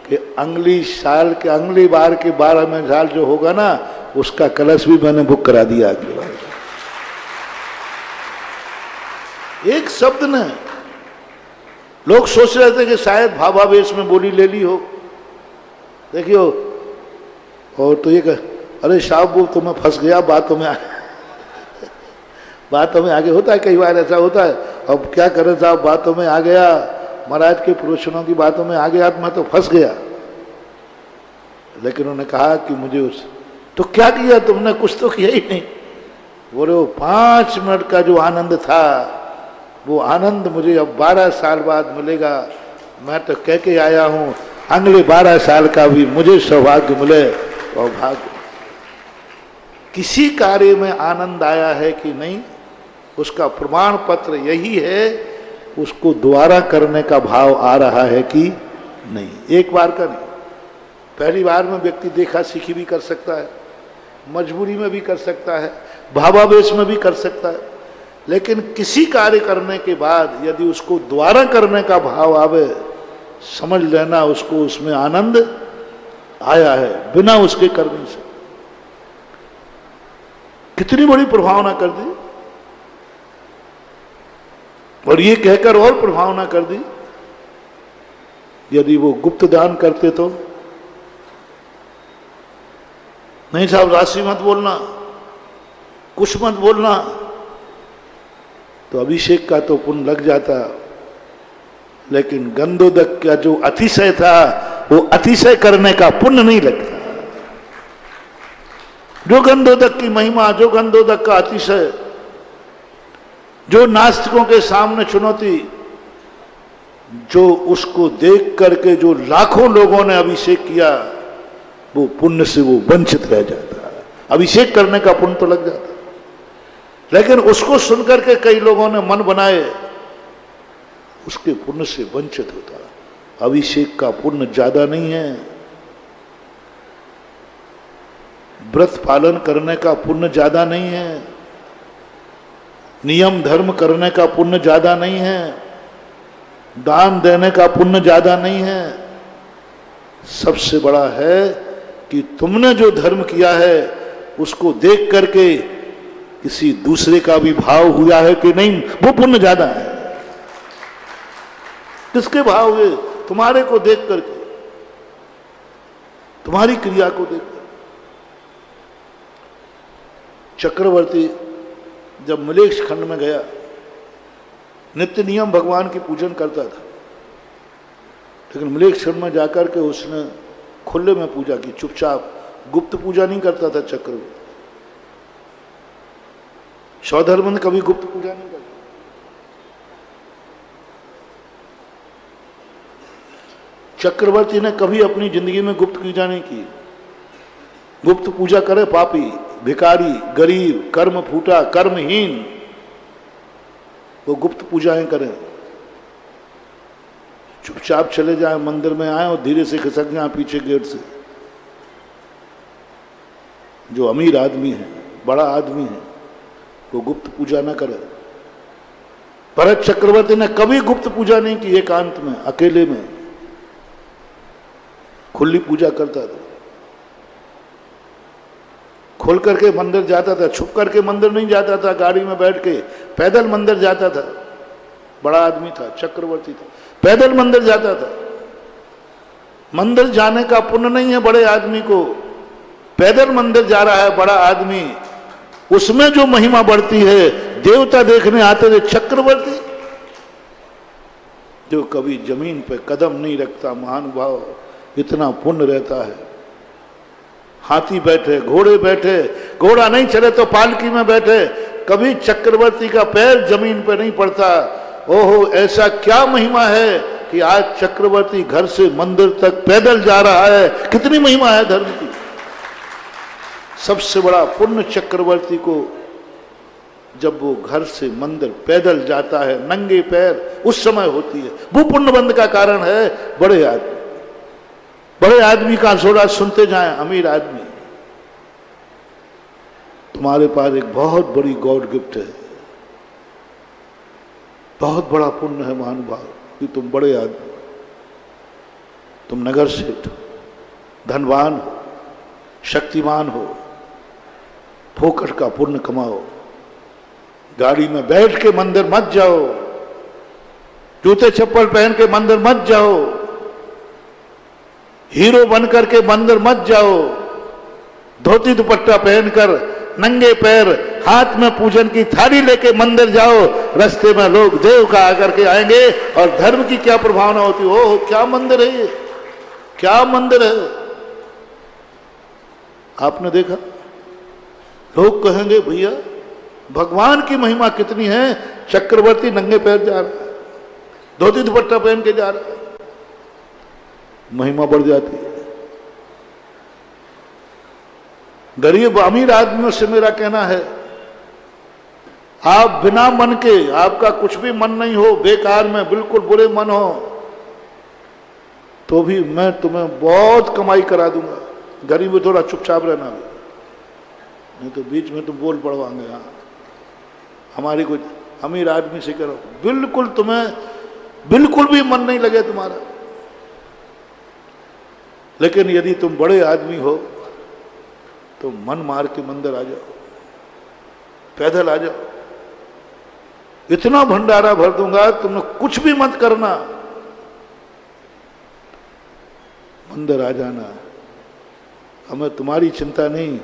कि अगली बार के 12वें साल जो होगा ना, उसका कलश भी मैंने बुक करा दिया अगली बार। एक शब्द ने लोग सोच रहे थे कि शायद भावावेश में बोली ले ली हो, देखियो, और तो ये अरे साहब वो तो मैं फंस गया बातों में बातों में आगे होता है, कई बार ऐसा होता है। अब क्या करें साहब, बातों में आ गया, महाराज के पुरुषों की बातों में आ गया, मैं तो फंस गया। लेकिन उन्होंने कहा कि मुझे तो क्या किया तुमने, कुछ तो किया ही नहीं। बोले वो 5 मिनट का जो आनंद था, वो आनंद मुझे अब 12 साल बाद मिलेगा। मैं तो कह के आया हूं अगले 12 साल का भी मुझे सौभाग्य मिले। और भाग्य किसी कार्य में आनंद आया है कि नहीं, उसका प्रमाण पत्र यही है, उसको दोबारा करने का भाव आ रहा है कि नहीं। एक बार का नहीं, पहली बार में व्यक्ति देखा सीखी भी कर सकता है, मजबूरी में भी कर सकता है, भावावेश में भी कर सकता है, लेकिन किसी कार्य करने के बाद यदि उसको दोबारा करने का भाव आवे, समझ लेना उसको उसमें आनंद आया है, बिना उसके कर नहीं सकता। कितनी बड़ी प्रभावना कर दी, और ये कहकर और प्रभावना कर दी, यदि वो गुप्त दान करते तो नहीं साहब राशि मत बोलना, कुछ मत बोलना, तो अभिषेक का तो पुण्य लग जाता। लेकिन गंधोदक का जो अतिशय था, वो अतिशय करने का पुण्य नहीं लगता। जो गंधोदक की महिमा, जो गंधोदक का अतिशय, जो नास्तिकों के सामने चुनौती, जो उसको देख करके जो लाखों लोगों ने अभिषेक किया, वो पुण्य से वो वंचित रह जाता। अभिषेक करने का पुण्य तो लग जाता, लेकिन उसको सुनकर के कई लोगों ने मन बनाए, उसके पुण्य से वंचित होता। अभिषेक का पुण्य ज्यादा नहीं है, व्रत पालन करने का पुण्य ज्यादा नहीं है, नियम धर्म करने का पुण्य ज्यादा नहीं है, दान देने का पुण्य ज्यादा नहीं है। सबसे बड़ा है कि तुमने जो धर्म किया है उसको देख करके किसी दूसरे का भी भाव हुआ है कि नहीं, वो पुण्य ज्यादा है। किसके भाव हुए? तुम्हारे को देख करके, तुम्हारी क्रिया को देख कर। चक्रवर्ती जब मलेक्ष खंड में गया, नित्य नियम भगवान की पूजन करता था, लेकिन मलेक्ष खंड में जाकर के उसने खुले में पूजा की, चुपचाप, गुप्त पूजा नहीं करता था चक्रवर्ती। सौधर्म ने कभी गुप्त पूजा नहीं करता। चक्रवर्ती ने कभी अपनी जिंदगी में गुप्त पूजा नहीं की। गुप्त पूजा करे पापी, भिखारी, गरीब, कर्म फूटा, कर्महीन, वो गुप्त पूजाएं करें। चुपचाप चले जाएं, मंदिर में आए और धीरे से खिसक जाएं पीछे गेट से। जो अमीर आदमी है, बड़ा आदमी है, वो गुप्त पूजा ना करे। भरत चक्रवर्ती ने कभी गुप्त पूजा नहीं की, एकांत में, अकेले में, खुली पूजा करता था। खोल करके मंदिर जाता था, छुप करके मंदिर नहीं जाता था, गाड़ी में बैठ के पैदल मंदिर जाता था। बड़ा आदमी था, चक्रवर्ती था, पैदल मंदिर जाता था। मंदिर जाने का पुण्य नहीं है बड़े आदमी को, पैदल मंदिर जा रहा है बड़ा आदमी, उसमें जो महिमा बढ़ती है, देवता देखने आते थे चक्रवर्ती, जो कभी जमीन पे कदम नहीं रखता महानुभाव, इतना पुण्य रहता है। हाथी बैठे, घोड़े बैठे, घोड़ा नहीं चले तो पालकी में बैठे, कभी चक्रवर्ती का पैर जमीन पे नहीं पड़ता। ओहो, ऐसा क्या महिमा है कि आज चक्रवर्ती घर से मंदिर तक पैदल जा रहा है। कितनी महिमा है धर्म की। सबसे बड़ा पुण्य चक्रवर्ती को जब वो घर से मंदिर पैदल जाता है नंगे पैर, उस समय होती है। वो पुण्य बंध का कारण है। बड़े आदमी का सोड़ा सुनते जाएं, अमीर आदमी, तुम्हारे पास एक बहुत बड़ी गॉड गिफ्ट है, बहुत बड़ा पुण्य है महानुभाव कि तुम बड़े आदमी, तुम नगर सेठ, धनवान हो, शक्तिमान हो, फोकट का पुण्य कमाओ, गाड़ी में बैठ के मंदिर मत जाओ, जूते चप्पल पहन के मंदिर मत जाओ, हीरो बनकर के मंदिर मत जाओ, धोती दुपट्टा पहनकर नंगे पैर हाथ में पूजन की थाली लेके मंदिर जाओ। रास्ते में लोग देव का आकर के आएंगे और धर्म की क्या प्रभावना होती। ओह, क्या मंदिर है ये, क्या मंदिर है। आपने देखा, लोग कहेंगे भैया भगवान की महिमा कितनी है, चक्रवर्ती नंगे पैर जा रहा है, धोती दुपट्टा पहन के जा रहा है, महिमा बढ़ जाती है। गरीब अमीर आदमियों से मेरा कहना है, आप बिना मन के, आपका कुछ भी मन नहीं हो, बेकार में बिल्कुल बुरे मन हो, तो भी मैं तुम्हें बहुत कमाई करा दूंगा। गरीब में थोड़ा चुपचाप रहना भी, नहीं तो बीच में तुम बोल पड़वाएंगे। हाँ, हमारी कुछ अमीर आदमी से करो, बिल्कुल तुम्हें बिल्कुल भी मन नहीं लगे तुम्हारा। लेकिन यदि तुम बड़े आदमी हो तो मन मार के मंदिर आ जाओ, पैदल आ जाओ, इतना भंडारा भर दूंगा, तुमने कुछ भी मत करना, मंदिर आ जाना। हमें तुम्हारी चिंता नहीं,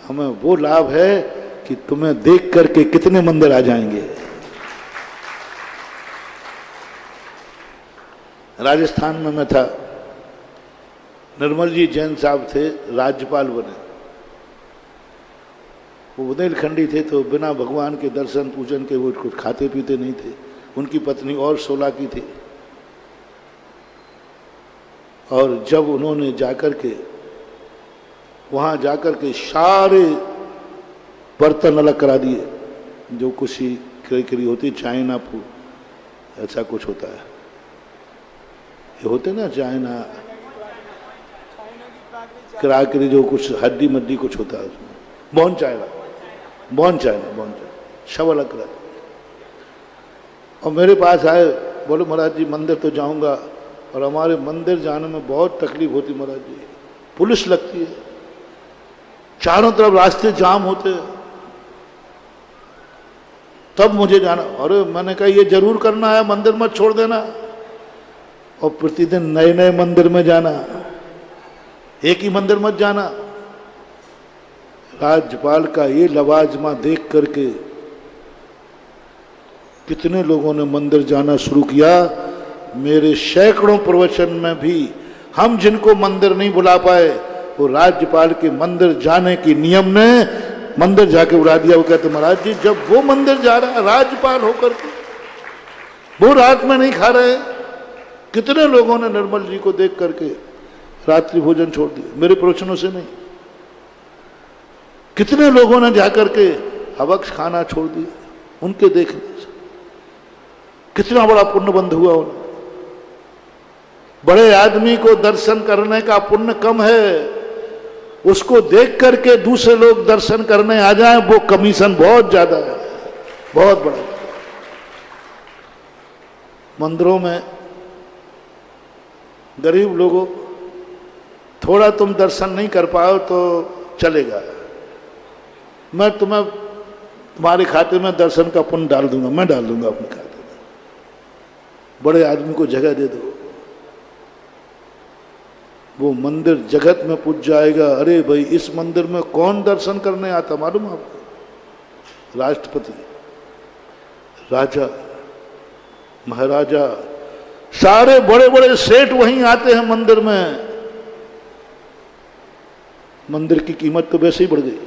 हमें वो लाभ है कि तुम्हें देख करके कितने मंदिर आ जाएंगे। राजस्थान में मैं था, निर्मल जी जैन साहब थे, राज्यपाल बने। वो बुंदेलखंडी थे, तो बिना भगवान के दर्शन पूजन के वो कुछ खाते पीते नहीं थे। उनकी पत्नी और 16 की थी। और जब उन्होंने जाकर के वहाँ जाकर के सारे बर्तन अलग करा दिए, जो कुछ ही करी होती, चाइना ऐसा कुछ होता है, ये होते ना चाइना क्राकरी, जो कुछ हड्डी मड्डी कुछ होता है उसमें, बॉन चाइना सब अलग करा। और मेरे पास आए, बोले महाराज जी मंदिर तो जाऊंगा, और हमारे मंदिर जाने में बहुत तकलीफ होती महाराज जी, पुलिस लगती है, चारों तरफ रास्ते जाम होते हैं, तब मुझे जाना। अरे मैंने कहा ये जरूर करना है, मंदिर मत छोड़ देना। और प्रतिदिन नए नए मंदिर में जाना, एक ही मंदिर मत जाना। राज्यपाल का ये लवाजमा देख करके कितने लोगों ने मंदिर जाना शुरू किया। मेरे सैकड़ों प्रवचन में भी हम जिनको मंदिर नहीं बुला पाए, वो राज्यपाल के मंदिर जाने की नियम ने मंदिर जाके उड़ा दिया। वो कहते महाराज जी जब वो मंदिर जा रहा है राज्यपाल होकर के, वो रात में नहीं खा रहे। कितने लोगों ने निर्मल जी को देख करके रात्रि भोजन छोड़ दिया, मेरे प्रवचनों से नहीं। कितने लोगों ने जाकर के हवक्स खाना छोड़ दिया उनके देखने से। कितना बड़ा पुण्य बंध हुआ उन्हें। बड़े आदमी को दर्शन करने का पुण्य कम है, उसको देख करके दूसरे लोग दर्शन करने आ जाएं, वो कमीशन बहुत ज्यादा है, बहुत बड़ा। मंदिरों में गरीब लोगों, थोड़ा तुम दर्शन नहीं कर पाओ तो चलेगा, मैं तुम्हें तुम्हारे खाते में दर्शन का पुण्य डाल दूंगा, मैं डाल दूंगा अपने खाते में। बड़े आदमी को जगह दे दो, वो मंदिर जगत में पूज जाएगा। अरे भाई इस मंदिर में कौन दर्शन करने आता मालूम आपको? राष्ट्रपति, राजा, महाराजा, सारे बड़े बड़े सेठ वहीं आते हैं मंदिर में। मंदिर की कीमत तो वैसे ही बढ़ गई।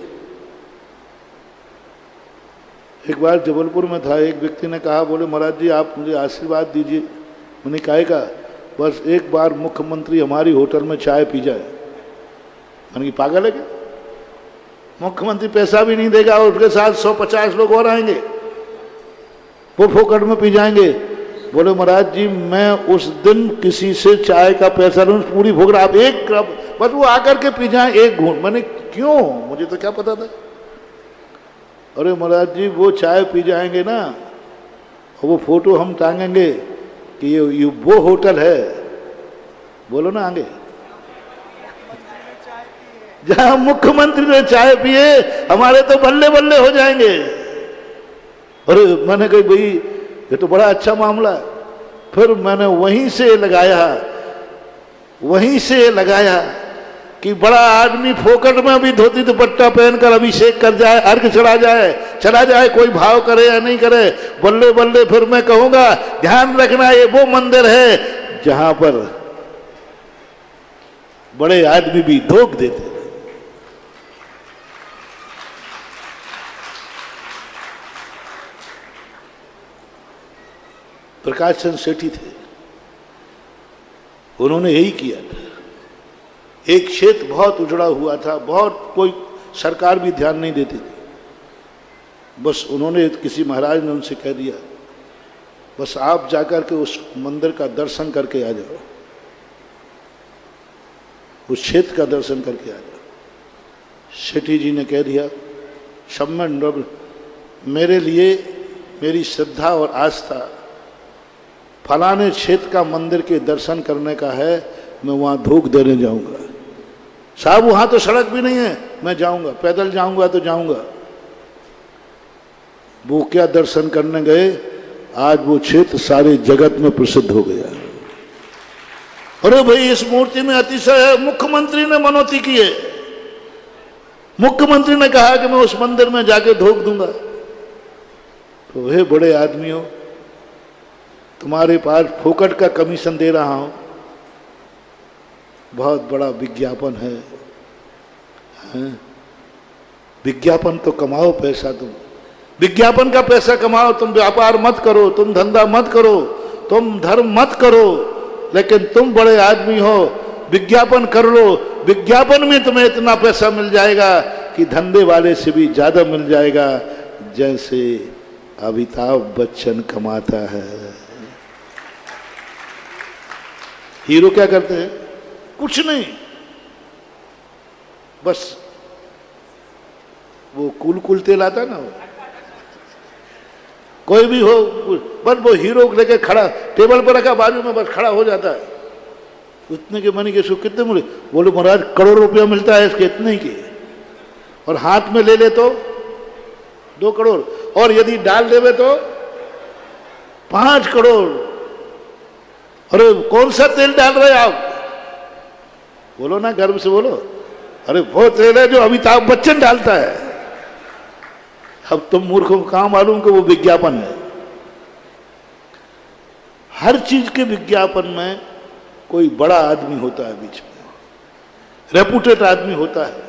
एक बार जबलपुर में था, एक व्यक्ति ने कहा, बोले महाराज जी आप मुझे आशीर्वाद दीजिए। मैंने कहा बस एक बार मुख्यमंत्री हमारी होटल में चाय पी जाए। मैंने कहा पागल है क्या? मुख्यमंत्री पैसा भी नहीं देगा और उसके साथ 150 लोग और आएंगे, वो फोकट में पी जाएंगे। बोले महाराज जी मैं उस दिन किसी से चाय का पैसा लूँ, पूरी फोकट आप एक कप बस वो आकर के पी जाए एक घूंट। मैंने क्यों, मुझे तो क्या पता था। अरे महाराज जी वो चाय पी जाएंगे ना और वो फोटो हम टांगेंगे कि ये वो होटल है, बोलो ना आगे, जहां मुख्यमंत्री ने चाय पिए, हमारे तो बल्ले बल्ले हो जाएंगे। अरे मैंने कही भाई ये तो बड़ा अच्छा मामला है। फिर मैंने वहीं से लगाया कि बड़ा आदमी फोकट में भी धोती दुपट्टा पहनकर अभिषेक कर जाए, अर्घ चला जाए, कोई भाव करे या नहीं करे, बल्ले बल्ले। फिर मैं कहूंगा ध्यान रखना ये वो मंदिर है जहां पर बड़े आदमी भी धोख देते। प्रकाश चंद्र सेठी थे, उन्होंने यही किया था। एक क्षेत्र बहुत उजड़ा हुआ था, बहुत कोई सरकार भी ध्यान नहीं देती थी। बस उन्होंने, किसी महाराज ने उनसे कह दिया बस आप जाकर के उस मंदिर का दर्शन करके आ जाओ, उस क्षेत्र का दर्शन करके आ जाओ। सेठी जी ने कह दिया सम्मान, मेरे लिए मेरी श्रद्धा और आस्था फलाने क्षेत्र का मंदिर के दर्शन करने का है, मैं वहां धोख देने जाऊंगा। साहब वहां तो सड़क भी नहीं है, मैं जाऊंगा, पैदल जाऊंगा तो जाऊंगा। वो क्या दर्शन करने गए, आज वो क्षेत्र सारे जगत में प्रसिद्ध हो गया। अरे भाई इस मूर्ति में अतिशय है, मुख्यमंत्री ने मनौती की है, मुख्यमंत्री ने कहा कि मैं उस मंदिर में जाके धोख दूंगा। तो हे बड़े आदमियों, तुम्हारे पास फोकट का कमीशन दे रहा हूं, बहुत बड़ा विज्ञापन है, विज्ञापन तो कमाओ पैसा, तुम विज्ञापन का पैसा कमाओ, तुम व्यापार मत करो, तुम धंधा मत करो, तुम धर्म मत करो, लेकिन तुम बड़े आदमी हो, विज्ञापन कर लो। विज्ञापन में तुम्हें इतना पैसा मिल जाएगा कि धंधे वाले से भी ज्यादा मिल जाएगा, जैसे अमिताभ बच्चन कमाता है। हीरो क्या करते हैं? कुछ नहीं, बस वो कुल तेल आता है ना, कोई भी हो, बस वो हीरो लेके खड़ा, टेबल पर रखा, बाजू में बस खड़ा हो जाता है। उतने के मनी के इसको कितने मिले? बोले महाराज करोड़ रुपया मिलता है इसके, इतने ही के। और हाथ में ले ले तो 2 करोड़, और यदि डाल देवे तो 5 करोड़। अरे कौन सा तेल डाल रहे आप? बोलो ना, गर्व से बोलो। अरे वो तेल है जो अमिताभ बच्चन डालता है। अब तुम मूर्खों को कहां मालूम कि वो विज्ञापन है। हर चीज के विज्ञापन में कोई बड़ा आदमी होता है बीच में, रेपुटेड आदमी होता है।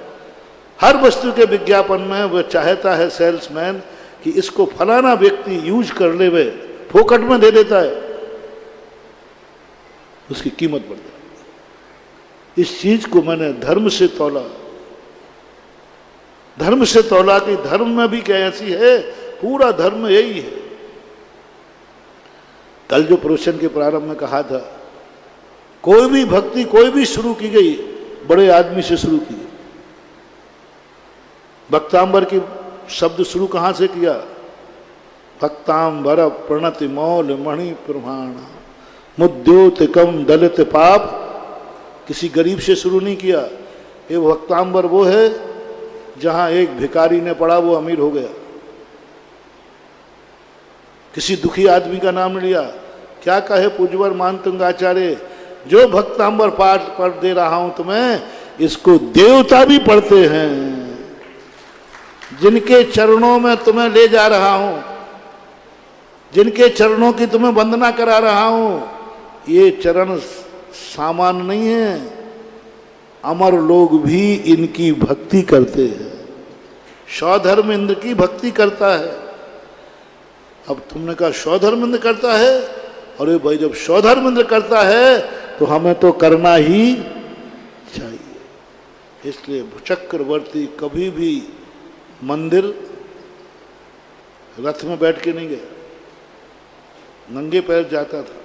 हर वस्तु के विज्ञापन में वह चाहता है सेल्समैन कि इसको फलाना व्यक्ति यूज कर ले, वे फोकट में दे देता है, उसकी कीमत बढ़ जाती है। इस चीज को मैंने धर्म से तौला, धर्म से तौला कि धर्म में भी क्या ऐसी है, पूरा धर्म यही है। कल जो प्रवचन के प्रारंभ में कहा था, कोई भी भक्ति कोई भी शुरू की गई बड़े आदमी से शुरू की। भक्तांबर की शब्द शुरू कहां से किया? भक्तांबर प्रणति मौल मणि प्रमाण मुद्योत कम दलित पाप। किसी गरीब से शुरू नहीं किया। ये भक्तांबर वो है जहां एक भिखारी ने पढ़ा वो अमीर हो गया। किसी दुखी आदमी का नाम लिया। क्या कहे पूज्यवर मानतुंग आचार्य, जो भक्तांबर पाठ पढ़ दे रहा हूं तुम्हें, इसको देवता भी पढ़ते हैं। जिनके चरणों में तुम्हें ले जा रहा हूं, जिनके चरणों की तुम्हें वंदना करा रहा हूं, ये चरण सामान्य नहीं है। अमर लोग भी इनकी भक्ति करते हैं। सौधर्मेंद्र की भक्ति करता है। अब तुमने कहा सौधर्मेंद्र करता है, अरे भाई जब सौधर्मेंद्र करता है तो हमें तो करना ही चाहिए। इसलिए चक्रवर्ती कभी भी मंदिर रथ में बैठ के नहीं गया, नंगे पैर जाता था।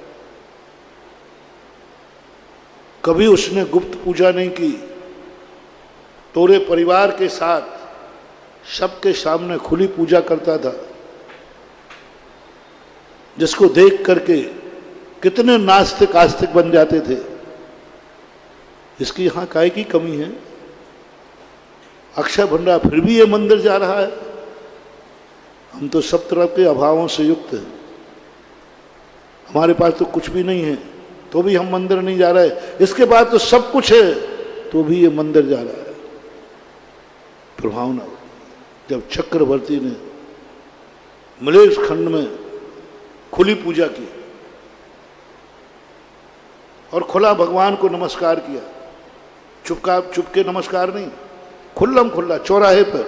कभी उसने गुप्त पूजा नहीं की, पूरे परिवार के साथ सबके सामने खुली पूजा करता था, जिसको देख करके कितने नास्तिक आस्तिक बन जाते थे। इसकी यहां काय की कमी है? अक्षय भंडार फिर भी ये मंदिर जा रहा है। हम तो सब तरह के अभावों से युक्त हैं, हमारे पास तो कुछ भी नहीं है तो भी हम मंदिर नहीं जा रहे, इसके बाद तो सब कुछ है तो भी ये मंदिर जा रहा है। प्रभावना जब चक्रवर्ती ने मलेश खंड में खुली पूजा की और खुला भगवान को नमस्कार किया, चुपके नमस्कार नहीं, खुल्लम खुल्ला चौराहे पर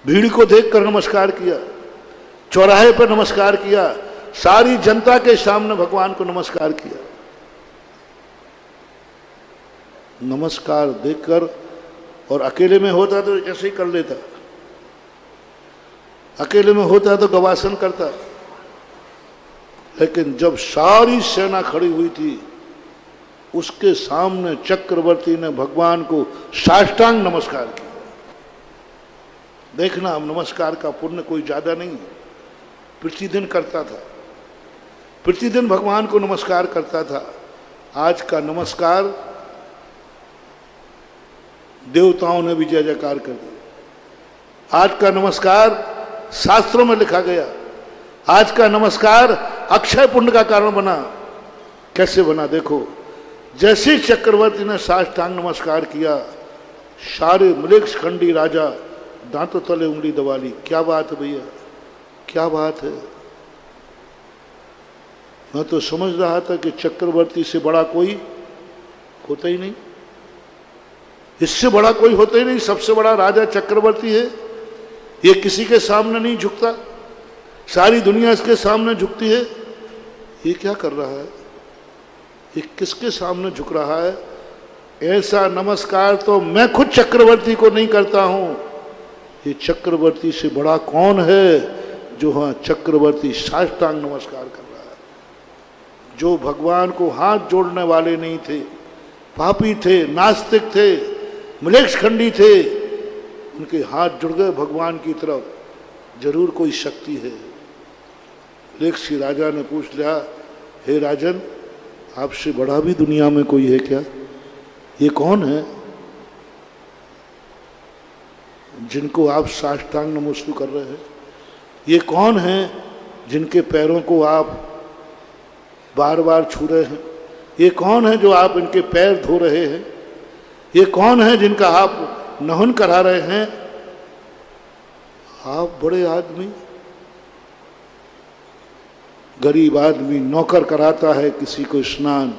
भीड़ को देखकर नमस्कार किया, चौराहे पर नमस्कार किया, सारी जनता के सामने भगवान को नमस्कार किया। नमस्कार देखकर, और अकेले में होता तो ऐसे ही कर लेता, अकेले में होता तो गवासन करता, लेकिन जब सारी सेना खड़ी हुई थी उसके सामने चक्रवर्ती ने भगवान को साष्टांग नमस्कार किया। देखना, अब नमस्कार का पुण्य कोई ज्यादा नहीं, प्रतिदिन करता था, प्रतिदिन भगवान को नमस्कार करता था। आज का नमस्कार देवताओं ने भी जय जयकार कर दिया। आज का नमस्कार शास्त्रों में लिखा गया। आज का नमस्कार अक्षय पुण्य का कारण बना। कैसे बना? देखो, जैसे चक्रवर्ती ने साष्टांग नमस्कार किया, सारे मलेच्छ खंडी राजा दांतों तले उंगली दबा ली। क्या बात है भैया, क्या बात है? मैं तो समझ रहा था कि चक्रवर्ती से बड़ा कोई होता ही नहीं, इससे बड़ा कोई होता ही नहीं, सबसे बड़ा राजा चक्रवर्ती है। ये किसी के सामने नहीं झुकता, सारी दुनिया इसके सामने झुकती है। ये क्या कर रहा है? ये किसके सामने झुक रहा है? ऐसा नमस्कार तो मैं खुद चक्रवर्ती को नहीं करता हूं। ये चक्रवर्ती से बड़ा कौन है जो हाँ चक्रवर्ती साष्टांग नमस्कार कर रहा है? जो भगवान को हाथ जोड़ने वाले नहीं थे, पापी थे, नास्तिक थे, मलेच्छ खंडी थे, उनके हाथ जुड़ गए भगवान की तरफ। जरूर कोई शक्ति है। मलेच्छ राजा ने पूछ लिया, हे राजन, आपसे बड़ा भी दुनिया में कोई है क्या? ये कौन है जिनको आप साष्टांग नमस्कार कर रहे हैं? ये कौन है जिनके पैरों को आप बार बार छू रहे हैं? ये कौन है जो आप इनके पैर धो रहे हैं? ये कौन है जिनका आप नहन करा रहे हैं? आप बड़े आदमी, गरीब आदमी नौकर कराता है किसी को स्नान,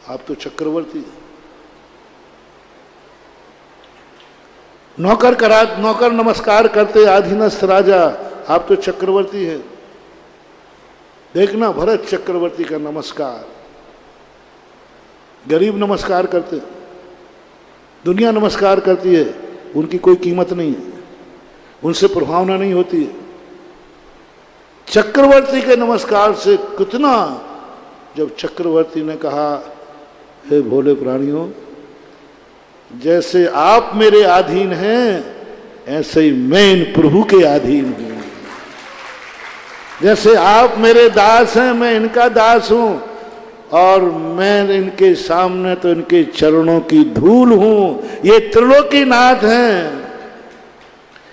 आप तो चक्रवर्ती। नौकर नमस्कार करते अधीनस्थ राजा, आप तो चक्रवर्ती हैं। देखना, भरत चक्रवर्ती का नमस्कार, गरीब नमस्कार करते, दुनिया नमस्कार करती है, उनकी कोई कीमत नहीं है, उनसे प्रभावना नहीं होती है। चक्रवर्ती के नमस्कार से कितना, जब चक्रवर्ती ने कहा, हे भोले प्राणियों, जैसे आप मेरे अधीन हैं ऐसे ही मैं इन प्रभु के अधीन हूं। जैसे आप मेरे दास हैं, मैं इनका दास हूं, और मैं इनके सामने तो इनके चरणों की धूल हूं। ये त्रिलोकी नाथ हैं,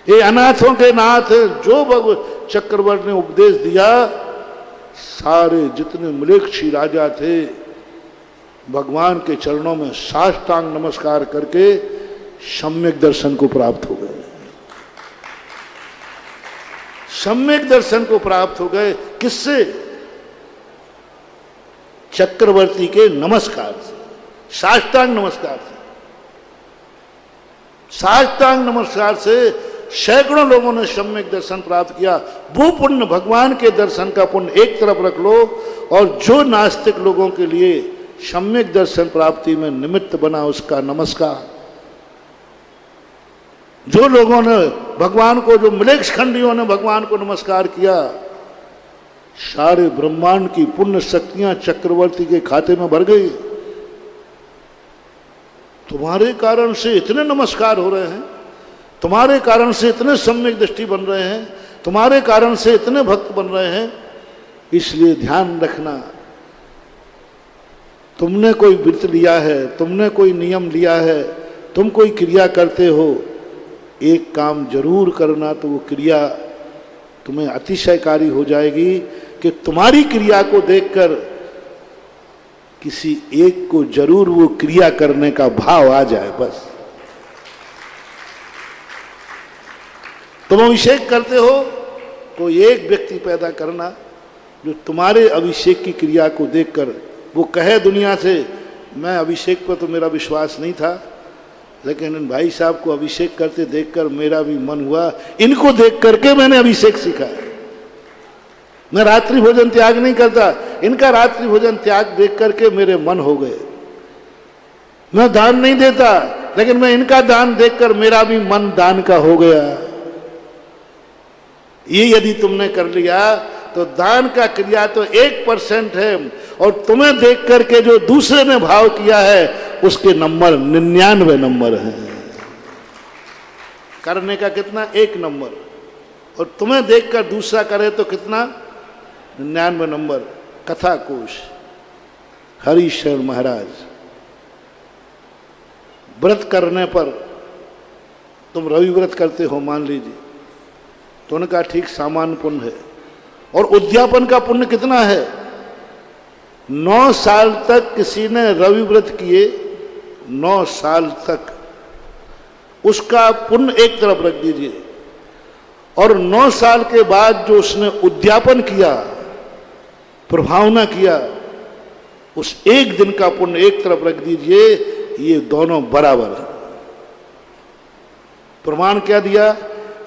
ये अनाथों के नाथ हैं। जो चक्रवर्ती ने उपदेश दिया, सारे जितने मलेच्छ राजा थे भगवान के चरणों में साष्टांग नमस्कार करके सम्यक दर्शन को प्राप्त हो गए। सम्यक दर्शन को प्राप्त हो गए। किससे? चक्रवर्ती के नमस्कार से, साष्टांग नमस्कार से। साष्टांग नमस्कार से सैकड़ों लोगों ने सम्यक दर्शन प्राप्त किया। वो पुण्य, भगवान के दर्शन का पुण्य एक तरफ रख लो, और जो नास्तिक लोगों के लिए सम्यक दर्शन प्राप्ति में निमित्त बना उसका नमस्कार। जो लोगों ने भगवान को, जो मिलेक्ष खंडियों ने भगवान को नमस्कार किया, सारे ब्रह्मांड की पुण्य शक्तियां चक्रवर्ती के खाते में भर गई। तुम्हारे कारण से इतने नमस्कार हो रहे हैं, तुम्हारे कारण से इतने सम्यक दृष्टि बन रहे हैं, तुम्हारे कारण से इतने भक्त बन रहे हैं। इसलिए ध्यान रखना, तुमने कोई व्रत लिया है, तुमने कोई नियम लिया है, तुम कोई क्रिया करते हो, एक काम जरूर करना, तो वो क्रिया तुम्हें अतिशयकारी हो जाएगी कि तुम्हारी क्रिया को देखकर किसी एक को जरूर वो क्रिया करने का भाव आ जाए। बस तुम अभिषेक करते हो, कोई एक व्यक्ति पैदा करना जो तुम्हारे अभिषेक की क्रिया को देखकर वो कहे दुनिया से, मैं अभिषेक पर तो मेरा विश्वास नहीं था, लेकिन इन भाई साहब को अभिषेक करते देखकर मेरा भी मन हुआ, इनको देख करके मैंने अभिषेक सीखा। मैं रात्रि भोजन त्याग नहीं करता, इनका रात्रि भोजन त्याग देख करके मेरे मन हो गए। मैं दान नहीं देता, लेकिन मैं इनका दान देखकर मेरा भी मन दान का हो गया। ये यदि तुमने कर लिया तो दान का क्रिया तो 1% है, और तुम्हें देख करके जो दूसरे ने भाव किया है उसके नंबर 99 नंबर है। करने का कितना? 1 नंबर। और तुम्हें देखकर दूसरा करे तो कितना? 99 नंबर। कथा कोश हरिशरण महाराज, व्रत करने पर तुम रवि व्रत करते हो मान लीजिए, तो उनका ठीक सामान्य पुण्य है। और उद्यापन का पुण्य कितना है? 9 साल तक किसी ने रवि व्रत किए, 9 साल तक उसका पुण्य एक तरफ रख दीजिए, और 9 साल के बाद जो उसने उद्यापन किया, प्रभावना किया, उस एक दिन का पुण्य एक तरफ रख दीजिए। ये दोनों बराबर है। प्रमाण क्या दिया?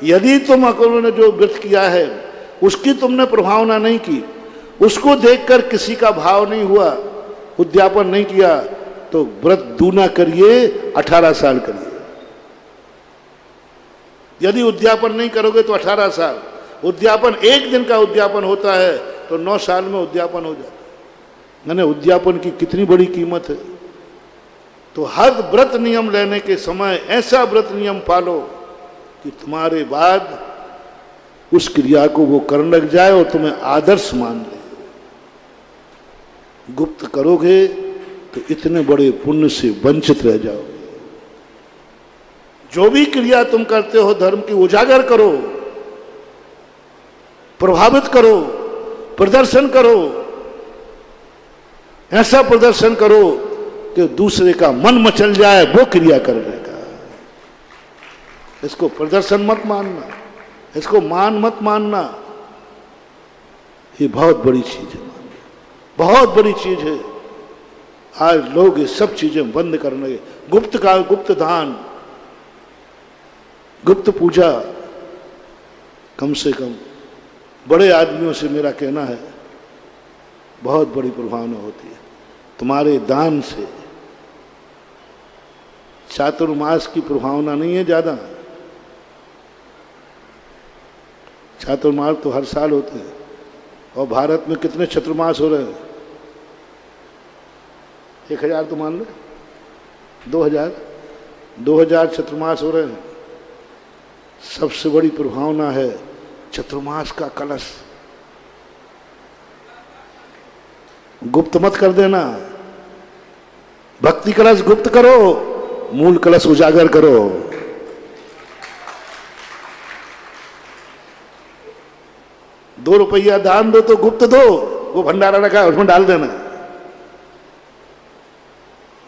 यदि तुम अकल ने जो व्रत किया है उसकी तुमने प्रभावना नहीं की, उसको देखकर किसी का भाव नहीं हुआ, उद्यापन नहीं किया, तो व्रत दूना करिए, 18 साल करिए। यदि उद्यापन नहीं करोगे तो 18 साल। उद्यापन एक दिन का उद्यापन होता है तो 9 साल में उद्यापन हो जाता है। मैंने उद्यापन की कितनी बड़ी कीमत है। तो हर व्रत नियम लेने के समय ऐसा व्रत नियम पालो कि तुम्हारे बाद उस क्रिया को वो करने लग जाए और तुम्हें आदर्श मान ले। गुप्त करोगे तो इतने बड़े पुण्य से वंचित रह जाओगे। जो भी क्रिया तुम करते हो धर्म की, उजागर करो, प्रभावित करो, प्रदर्शन करो, ऐसा प्रदर्शन करो कि दूसरे का मन मचल जाए वो क्रिया करने का। इसको प्रदर्शन मत मानना, इसको मान मत मानना। ये बहुत बड़ी चीज है, बहुत बड़ी चीज है। आज लोग ये सब चीजें बंद करने लगे। गुप्त का गुप्त दान, गुप्त पूजा, कम से कम बड़े आदमियों से मेरा कहना है बहुत बड़ी प्रभावना होती है। तुम्हारे दान से चातुर्मास की प्रभावना नहीं है ज्यादा। चातुर्मास तो हर साल होते हैं, और भारत में कितने चतुर्मास हो रहे हैं? 1000 तो मान लो, 2000 चतुर्मास हो रहे हैं। सबसे बड़ी प्रभावना है चतुर्मास का कलश। गुप्त मत कर देना, भक्ति कलश गुप्त करो, मूल कलश उजागर करो। ₹2 दान दो तो गुप्त दो, वो भंडारा रखा है उसमें डाल देना।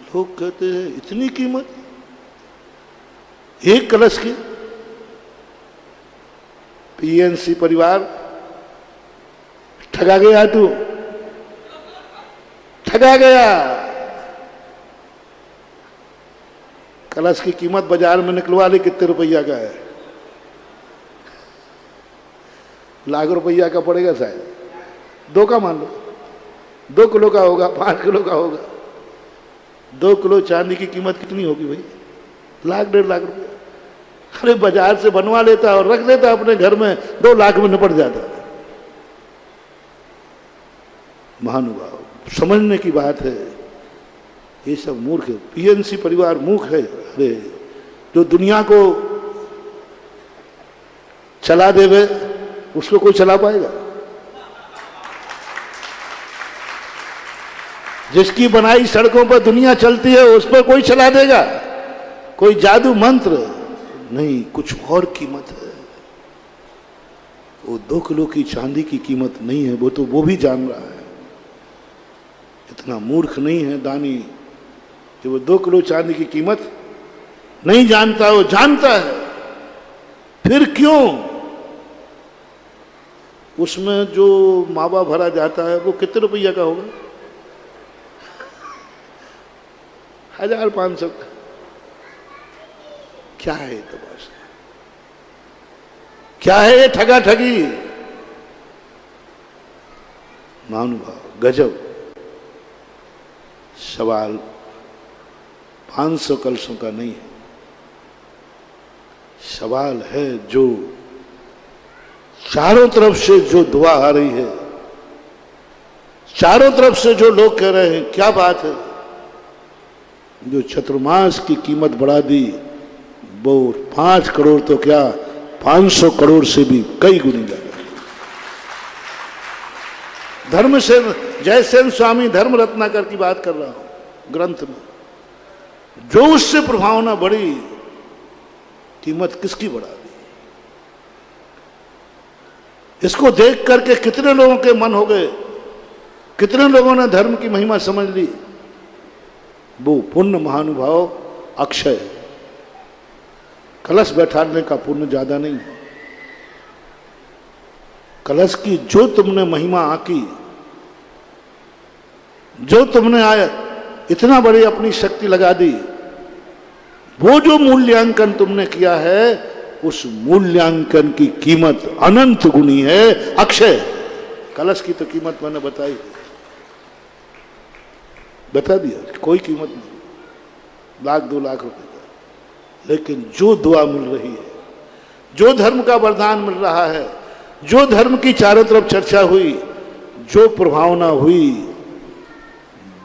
लोग कहते हैं इतनी कीमत, एक कलश की पीएनसी परिवार ठगा गया, तू ठगा गया। कलश की कीमत बाजार में निकलवा ली, कितने रुपया का है? लाख रुपया का पड़ेगा शायद, 2 का मान लो, 2 किलो का होगा, 5 किलो का होगा। 2 किलो चांदी की कीमत कितनी होगी भाई? 1 लाख 1.5 लाख रुपया। अरे बाजार से बनवा लेता और रख लेता अपने घर में, 2 लाख में निपट जाता। महानुभाव, समझने की बात है। ये सब मूर्ख है, पीएनसी परिवार मूर्ख है। अरे जो दुनिया को चला देवे उसको कोई चला पाएगा? जिसकी बनाई सड़कों पर दुनिया चलती है उस पर कोई चला देगा? कोई जादू मंत्र नहीं, कुछ और कीमत है। वो 2 किलो की चांदी की कीमत नहीं है, वो तो वो भी जान रहा है। इतना मूर्ख नहीं है दानी कि वो 2 किलो चांदी की कीमत नहीं जानता, वो जानता है। फिर क्यों उसमें जो मावा भरा जाता है वो कितने रुपया का होगा? 1500 का। क्या है ये तमाशा? क्या है ये ठगा ठगी? महानुभाव, गजब। सवाल 500 कलशों का नहीं है, सवाल है जो चारों तरफ से जो दुआ आ रही है, चारों तरफ से जो लोग कह रहे हैं क्या बात है, जो चतुर्मास की कीमत बढ़ा दी, वो 5 करोड़ तो क्या 500 करोड़ से भी कई गुनी ज्यादा। धर्म से जयसेन स्वामी धर्म रत्नाकर की बात कर रहा हूं ग्रंथ में, जो उससे प्रभावना बढ़ी, कीमत किसकी बढ़ा दी? इसको देख करके कितने लोगों के मन हो गए, कितने लोगों ने धर्म की महिमा समझ ली। वो पुण्य महानुभाव अक्षय, कलश बैठाने का पुण्य ज्यादा नहीं है। कलश की जो तुमने महिमा आकी, जो तुमने आया इतना बड़ी अपनी शक्ति लगा दी, वो जो मूल्यांकन तुमने किया है उस मूल्यांकन की कीमत अनंत गुनी है, अक्षय। कलश की तो कीमत मैंने बताई, बता दिया, कोई कीमत नहीं, 1-2 लाख रुपए का। लेकिन जो दुआ मिल रही है, जो धर्म का वरदान मिल रहा है, जो धर्म की चारों तरफ चर्चा हुई, जो प्रभावना हुई,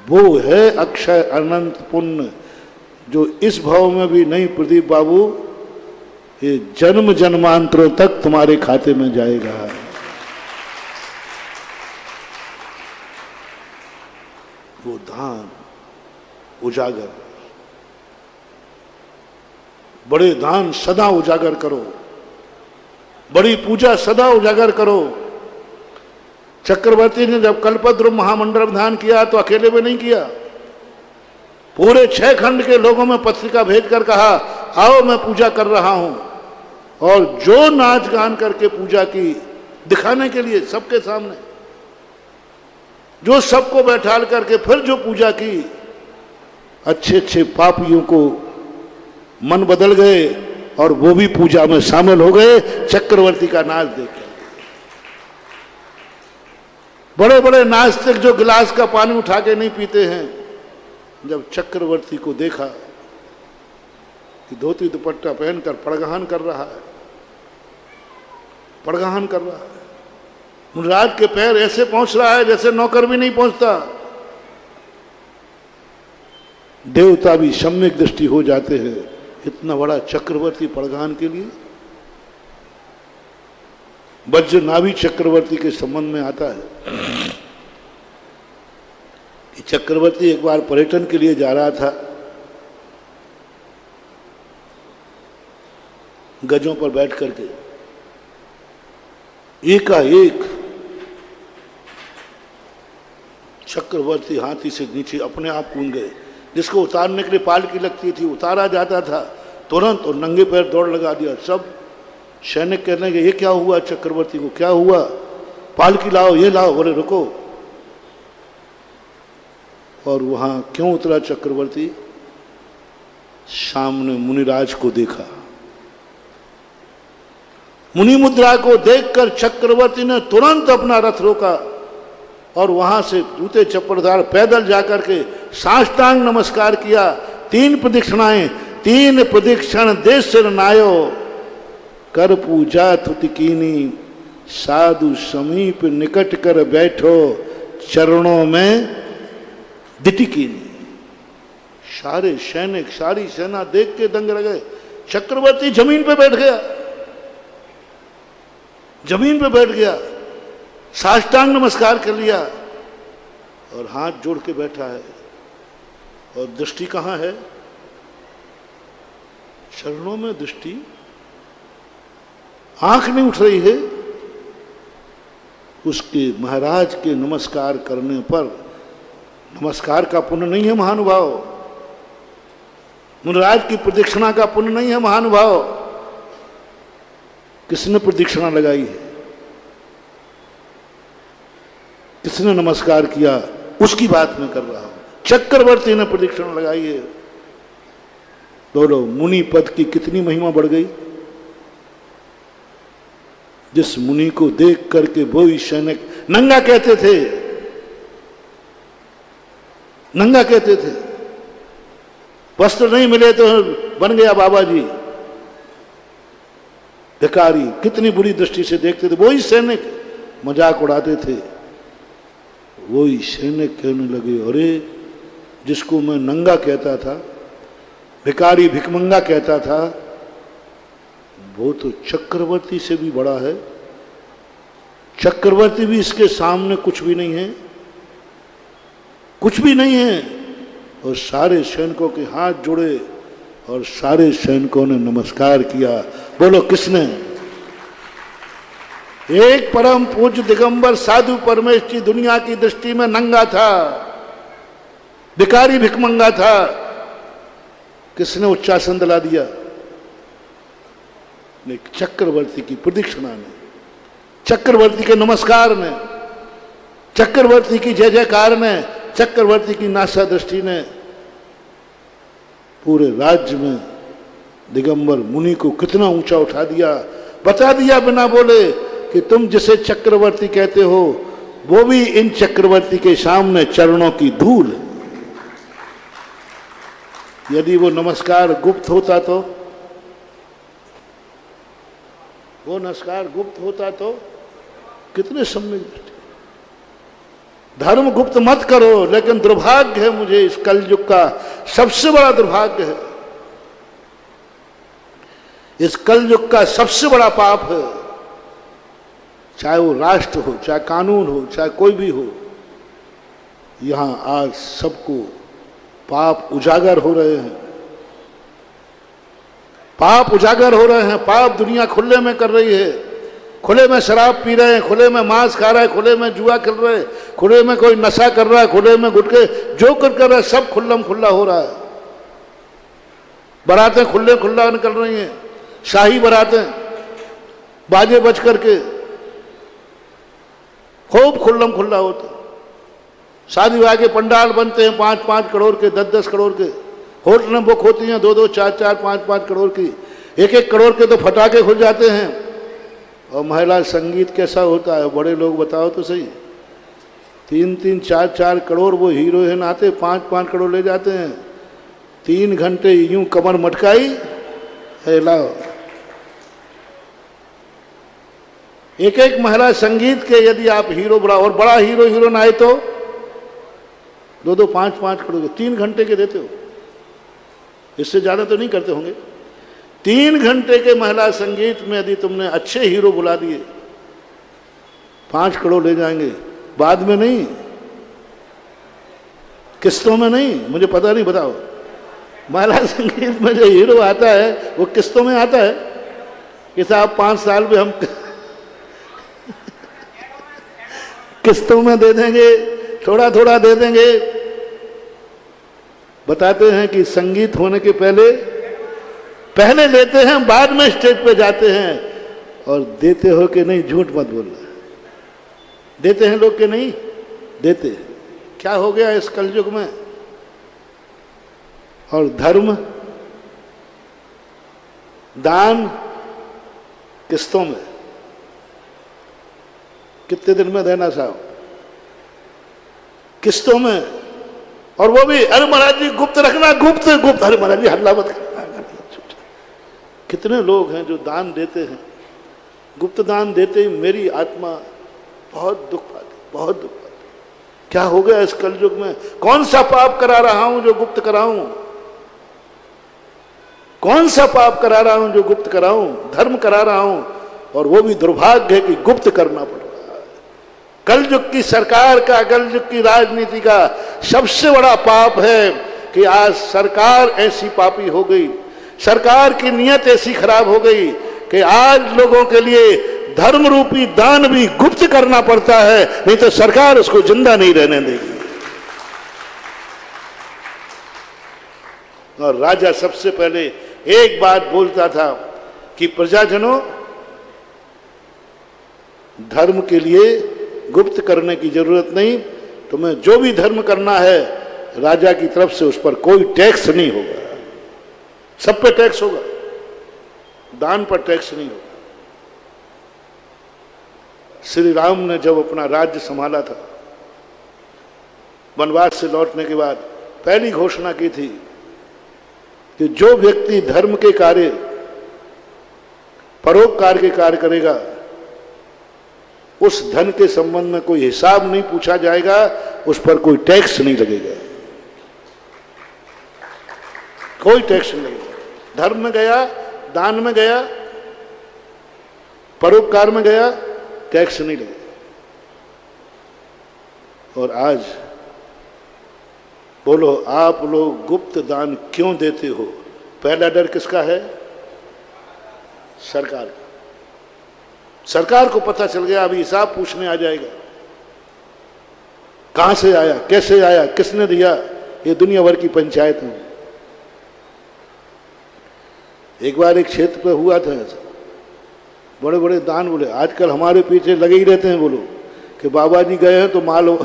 वो है अक्षय अनंत पुण्य, जो इस भाव में भी नहीं प्रदीप बाबू, ये जन्म जन्मांतरों तक तुम्हारे खाते में जाएगा। वो दान उजागर, बड़े दान सदा उजागर करो, बड़ी पूजा सदा उजागर करो। चक्रवर्ती ने जब कल्पद्रुम महामंडल दान किया तो अकेले में नहीं किया, पूरे 6 खंड के लोगों में पत्रिका भेजकर कहा आओ मैं पूजा कर रहा हूं, और जो नाच गान करके पूजा की दिखाने के लिए सबके सामने, जो सबको बैठाल करके फिर जो पूजा की, अच्छे अच्छे पापियों को मन बदल गए और वो भी पूजा में शामिल हो गए चक्रवर्ती का नाच देख। बड़े बड़े नास्तिक जो गिलास का पानी उठा के नहीं पीते हैं, जब चक्रवर्ती को देखा कि धोती दुपट्टा पहनकर पड़गहन कर रहा है, पड़गहन कर रहा है, मुनराज के पैर ऐसे पहुंच रहा है जैसे नौकर भी नहीं पहुंचता, देवता भी सम्यक दृष्टि हो जाते हैं। इतना बड़ा चक्रवर्ती पड़गहन के लिए। वज्र नाभि चक्रवर्ती के संबंध में आता है कि चक्रवर्ती एक बार पर्यटन के लिए जा रहा था, गजों पर बैठ करके, एकाएक चक्रवर्ती हाथी से नीचे अपने आप कूद गए। जिसको उतारने के लिए पालकी लगती थी, उतारा जाता था, तुरंत और नंगे पैर दौड़ लगा दिया। सब सैनिक कहने लगे ये क्या हुआ चक्रवर्ती को, क्या हुआ, पालकी लाओ, ये लाओ। बोले रुको। और वहां क्यों उतरा चक्रवर्ती? सामने मुनिराज को देखा। मुनि मुद्रा को देखकर चक्रवर्ती ने तुरंत अपना रथ रोका और वहां से जूते चप्पलदार पैदल जाकर के साष्टांग नमस्कार किया। 3 प्रदक्षिणाएं, 3 प्रदक्षिण देश नायो, कर पूजा तुति कीनी, साधु समीप निकट कर बैठो, चरणों में दिति कीनी। सारे सैनिक, सारी सेना देख के दंग रह गए। चक्रवर्ती जमीन पे बैठ गया, जमीन पे बैठ गया, साष्टांग नमस्कार कर लिया और हाथ जोड़ के बैठा है। और दृष्टि कहां है? चरणों में दृष्टि, आंख नहीं उठ रही है। उसके महाराज के नमस्कार करने पर, नमस्कार का पुण्य नहीं है महानुभाव, मुनिराज की प्रदक्षिणा का पुण्य नहीं है महानुभाव। किसने प्रदक्षिणा लगाई है, किसने नमस्कार किया, उसकी बात मैं कर रहा हूं। चक्रवर्ती ने प्रदक्षिणा लगाई है। बोलो मुनि पद की कितनी महिमा बढ़ गई। जिस मुनि को देख करके वो ही सैनिक नंगा कहते थे, नंगा कहते थे। वस्त्र नहीं मिले तो बन गया बाबा जी, भिखारी, कितनी बुरी दृष्टि से देखते थे। वही सैनिक मजाक उड़ाते थे। वही सैनिक कहने लगे अरे जिसको मैं नंगा कहता था, भिखारी भिकमंगा कहता था, वो तो चक्रवर्ती से भी बड़ा है। चक्रवर्ती भी इसके सामने कुछ भी नहीं है, कुछ भी नहीं है। और सारे सैनिकों के हाथ जुड़े और सारे सैनिकों ने नमस्कार किया। बोलो किसने? एक परम पूज्य दिगंबर साधु परमेश जी दुनिया की दृष्टि में नंगा था, भिखारी भिकमंगा था। किसने उच्चासन दिला दिया? चक्रवर्ती की प्रदक्षिणा ने, चक्रवर्ती के नमस्कार ने, चक्रवर्ती की जय जयकार ने, चक्रवर्ती की नासा दृष्टि ने पूरे राज्य में दिगंबर मुनि को कितना ऊंचा उठा दिया। बता दिया बिना बोले कि तुम जिसे चक्रवर्ती कहते हो वो भी इन चक्रवर्ती के सामने चरणों की धूल। यदि वो नमस्कार गुप्त होता तो, वो नमस्कार गुप्त होता तो कितने सम्यक। धर्म गुप्त मत करो, लेकिन दुर्भाग्य है, मुझे इस कलयुग का सबसे बड़ा दुर्भाग्य है, इस कलयुग का सबसे बड़ा पाप है। चाहे वो राष्ट्र हो, चाहे कानून हो, चाहे कोई भी हो, यहां आज सबको पाप उजागर हो रहे हैं, पाप उजागर हो रहे हैं। पाप दुनिया खुले में कर रही है, खुले में शराब पी रहे हैं, खुले में मांस खा रहे हैं, खुले में जुआ खेल रहे हैं, खुले में कोई नशा कर रहा है, खुले में गुटके जो कर रहा है, सब खुल्लम खुल्ला हो रहा है। बारातें खुले खुल्ला निकल रही हैं, शाही बारातें, बाजे बज करके खूब खुल्लम खुल्ला होता। शादी विवाह के पंडाल बनते हैं 5-5 करोड़ के, 10-10 करोड़ के। होटलें बुक होती हैं 2-2, 4-4, 5-5 करोड़ की। 1-1 करोड़ के तो फटाके खुल जाते हैं। और महिला संगीत कैसा होता है, बड़े लोग बताओ तो सही। 3-3, 4-4 करोड़ वो हीरोइन आते, 5-5 करोड़ ले जाते हैं। 3 घंटे यूं कमर मटकाई है, लाओ। एक महिला संगीत के यदि आप हीरो बड़ा और बड़ा हीरो हीरोइन आए तो 2-2, 5-5 करोड़ 3 घंटे के देते हो। इससे ज्यादा तो नहीं करते होंगे। 3 घंटे के महिला संगीत में यदि तुमने अच्छे हीरो बुला दिए, 5 करोड़ ले जाएंगे। बाद में नहीं, किस्तों में नहीं, मुझे पता नहीं, बताओ। महिला संगीत में जो हीरो आता है वो किस्तों में आता है कि साहब 5 साल में हम किस्तों में दे देंगे, थोड़ा थोड़ा दे देंगे। बताते हैं कि संगीत होने के पहले पहले लेते हैं, बाद में स्टेज पे जाते हैं। और देते हो कि नहीं, झूठ मत बोलना। देते हैं लोग कि नहीं देते? क्या हो गया इस कलयुग में? और धर्म, दान किस्तों में, कितने दिन में देना साहब? किस्तों में। और वो भी अरे महाराज जी गुप्त रखना, गुप्त गुप्त, अरे महाराज जी हल्ला मत करना। कितने लोग हैं जो दान देते हैं, गुप्त दान देते ही मेरी आत्मा बहुत दुख पाती, बहुत दुख पाती। क्या हो गया इस कलयुग में? कौन सा पाप करा रहा हूं जो गुप्त कराऊं? कौन सा पाप करा रहा हूं जो गुप्त कराऊं? धर्म करा रहा हूं, और वो भी दुर्भाग्य है कि गुप्त करना पड़ रहा है। कलयुग की सरकार का, कलयुग की राजनीति का सबसे बड़ा पाप है कि आज सरकार ऐसी पापी हो गई, सरकार की नीयत ऐसी खराब हो गई कि आज लोगों के लिए धर्म रूपी दान भी गुप्त करना पड़ता है, नहीं तो सरकार उसको जिंदा नहीं रहने देगी। और राजा सबसे पहले एक बात बोलता था कि प्रजाजनों, धर्म के लिए गुप्त करने की जरूरत नहीं, तुम्हें जो भी धर्म करना है राजा की तरफ से उस पर कोई टैक्स नहीं होगा, सब पे टैक्स होगा, दान पर टैक्स नहीं होगा। श्री राम ने जब अपना राज्य संभाला था, वनवास से लौटने के बाद पहली घोषणा की थी कि जो व्यक्ति धर्म के कार्य, परोपकार के कार्य करेगा, उस धन के संबंध में कोई हिसाब नहीं पूछा जाएगा, उस पर कोई टैक्स नहीं लगेगा, कोई टैक्स नहीं लगेगा। धर्म में गया, दान में गया, परोपकार में गया, टैक्स नहीं लगेगा। और आज बोलो, आप लोग गुप्त दान क्यों देते हो? पहला डर किसका है? सरकार का। सरकार को पता चल गया, अभी हिसाब पूछने आ जाएगा, कहां से आया, कैसे आया, किसने दिया, ये दुनिया भर की पंचायत में। एक बार एक क्षेत्र पे हुआ था ऐसा, बड़े बड़े दान बोले, आजकल हमारे पीछे लगे ही रहते हैं, बोलो कि बाबा जी गए हैं तो माल हो।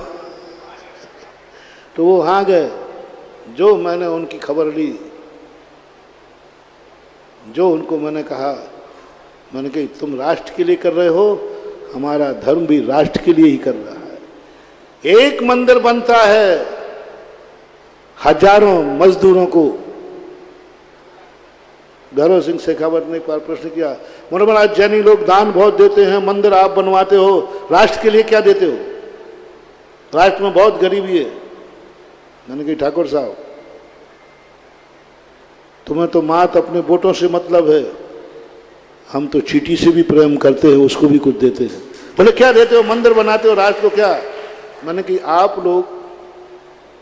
तो वो वहां गए, जो मैंने उनकी खबर ली, जो उनको मैंने कहा, मैंने कही तुम राष्ट्र के लिए कर रहे हो, हमारा धर्म भी राष्ट्र के लिए ही कर रहा है। एक मंदिर बनता है, हजारों मजदूरों को। गौरव सिंह शेखावत ने एक बार प्रश्न किया, बोले महाराज जैनी लोग दान बहुत देते हैं, मंदिर आप बनवाते हो, राष्ट्र के लिए क्या देते हो? राष्ट्र में बहुत गरीबी है। मैंने कही ठाकुर साहब, तुम्हें तो मात अपने वोटों से मतलब है, हम तो चीटी से भी प्रेम करते हैं, उसको भी कुछ देते हैं। बोले क्या देते हो? मंदिर बनाते हो, राष्ट्र को क्या? मैंने कही आप लोग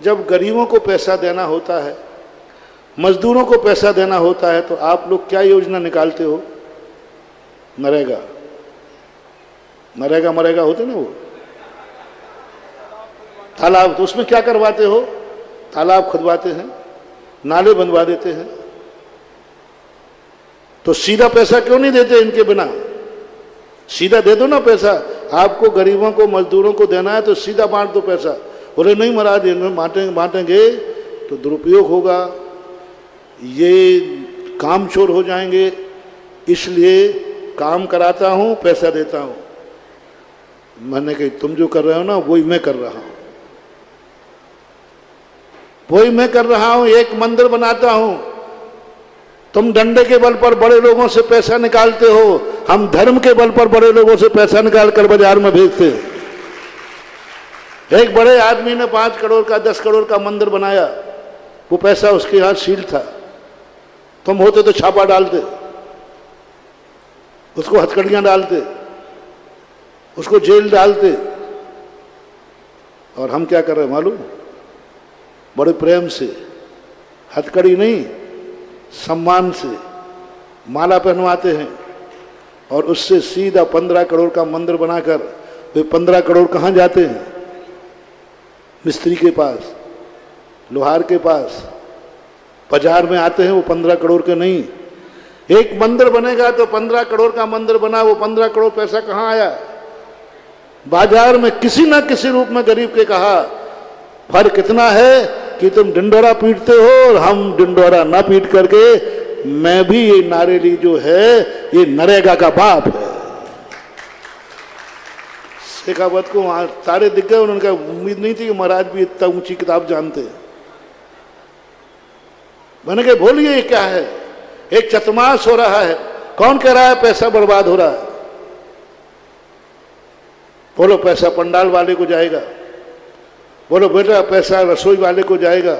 जब गरीबों को पैसा देना होता है, मजदूरों को पैसा देना होता है, तो आप लोग क्या योजना निकालते हो? नरेगा, नरेगा मरेगा होते ना वो तालाब, तो उसमें क्या करवाते हो? तालाब खुदवाते हैं, नाले बनवा देते हैं। तो सीधा पैसा क्यों नहीं देते इनके बिना? सीधा दे दो ना पैसा, आपको गरीबों को मजदूरों को देना है तो सीधा बांट दो पैसा। बोले नहीं महाराज, इनमें बांटेंगे तो दुरुपयोग होगा, ये काम चोर हो जाएंगे, इसलिए काम कराता हूं, पैसा देता हूं। मैंने कही तुम जो कर रहे हो ना, वही मैं कर रहा हूं, वही मैं कर रहा हूं। एक मंदिर बनाता हूं, तुम डंडे के बल पर बड़े लोगों से पैसा निकालते हो, हम धर्म के बल पर बड़े लोगों से पैसा निकाल कर बाजार में भेजते हैं। एक बड़े आदमी ने 5 करोड़ का 10 करोड़ का मंदिर बनाया, वो पैसा उसके यहां सील था, तुम होते तो छापा डालते, उसको हथकड़ियां डालते, उसको जेल डालते। और हम क्या कर रहे हैं मालूम? बड़े प्रेम से, हथकड़ी नहीं, सम्मान से माला पहनवाते हैं, और उससे सीधा 15 करोड़ का मंदिर बनाकर वे 15 करोड़ कहाँ जाते हैं? मिस्त्री के पास, लोहार के पास, बाजार में आते हैं वो 15 करोड़ के नहीं। एक मंदिर बनेगा तो 15 करोड़ का मंदिर बना, वो 15 करोड़ पैसा कहाँ आया? बाजार में किसी ना किसी रूप में गरीब के कहा। फर्क इतना है कि तुम डिंडोरा पीटते हो और हम डिंडोरा ना पीट करके, मैं भी ये नारेली जो है ये नरेगा का बाप है। शेखावत को वहां तारे दिख गए, उन्होंने कहा उम्मीद नहीं थी कि महाराज भी इतना ऊंची किताब जानते हैं। मैंने कहा बोलिए ये क्या है? एक चतुर्मास हो रहा है, कौन कह रहा है पैसा बर्बाद हो रहा है? बोलो पैसा पंडाल वाले को जाएगा, बोलो बेटा पैसा रसोई वाले को जाएगा,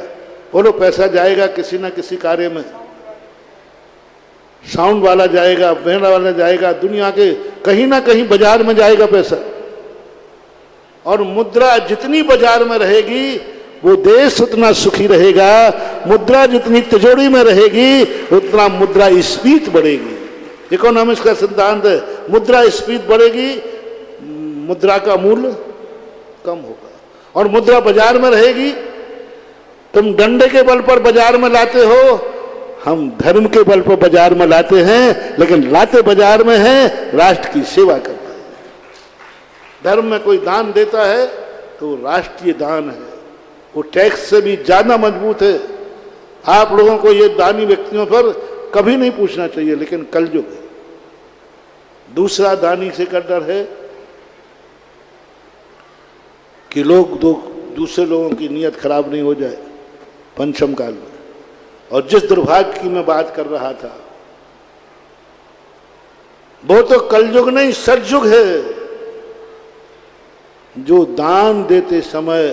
बोलो पैसा जाएगा किसी ना किसी कार्य में, साउंड वाला जाएगा, बैंड वाला जाएगा, दुनिया के कहीं ना कहीं बाजार में जाएगा पैसा। और मुद्रा जितनी बाजार में रहेगी वो देश उतना सुखी रहेगा। मुद्रा जितनी तिजोरी में रहेगी उतना मुद्रा स्फीति बढ़ेगी। इकोनॉमिक्स का सिद्धांत है, मुद्रा स्फीति बढ़ेगी, मुद्रा का मूल्य कम होगा। और मुद्रा बाजार में रहेगी, तुम डंडे के बल पर बाजार में लाते हो, हम धर्म के बल पर बाजार में लाते हैं, लेकिन लाते बाजार में हैं राष्ट्र की सेवा करते हैं। धर्म में कोई दान देता है तो राष्ट्रीय दान है, वो टैक्स से भी ज्यादा मजबूत है। आप लोगों को ये दानी व्यक्तियों पर कभी नहीं पूछना चाहिए, लेकिन कलयुग है। दूसरा दानी से का डर है कि लोग दूसरे लोगों की नीयत खराब नहीं हो जाए पंचम काल में। और जिस दुर्भाग्य की मैं बात कर रहा था वो तो कलयुग नहीं सतयुग है, जो दान देते समय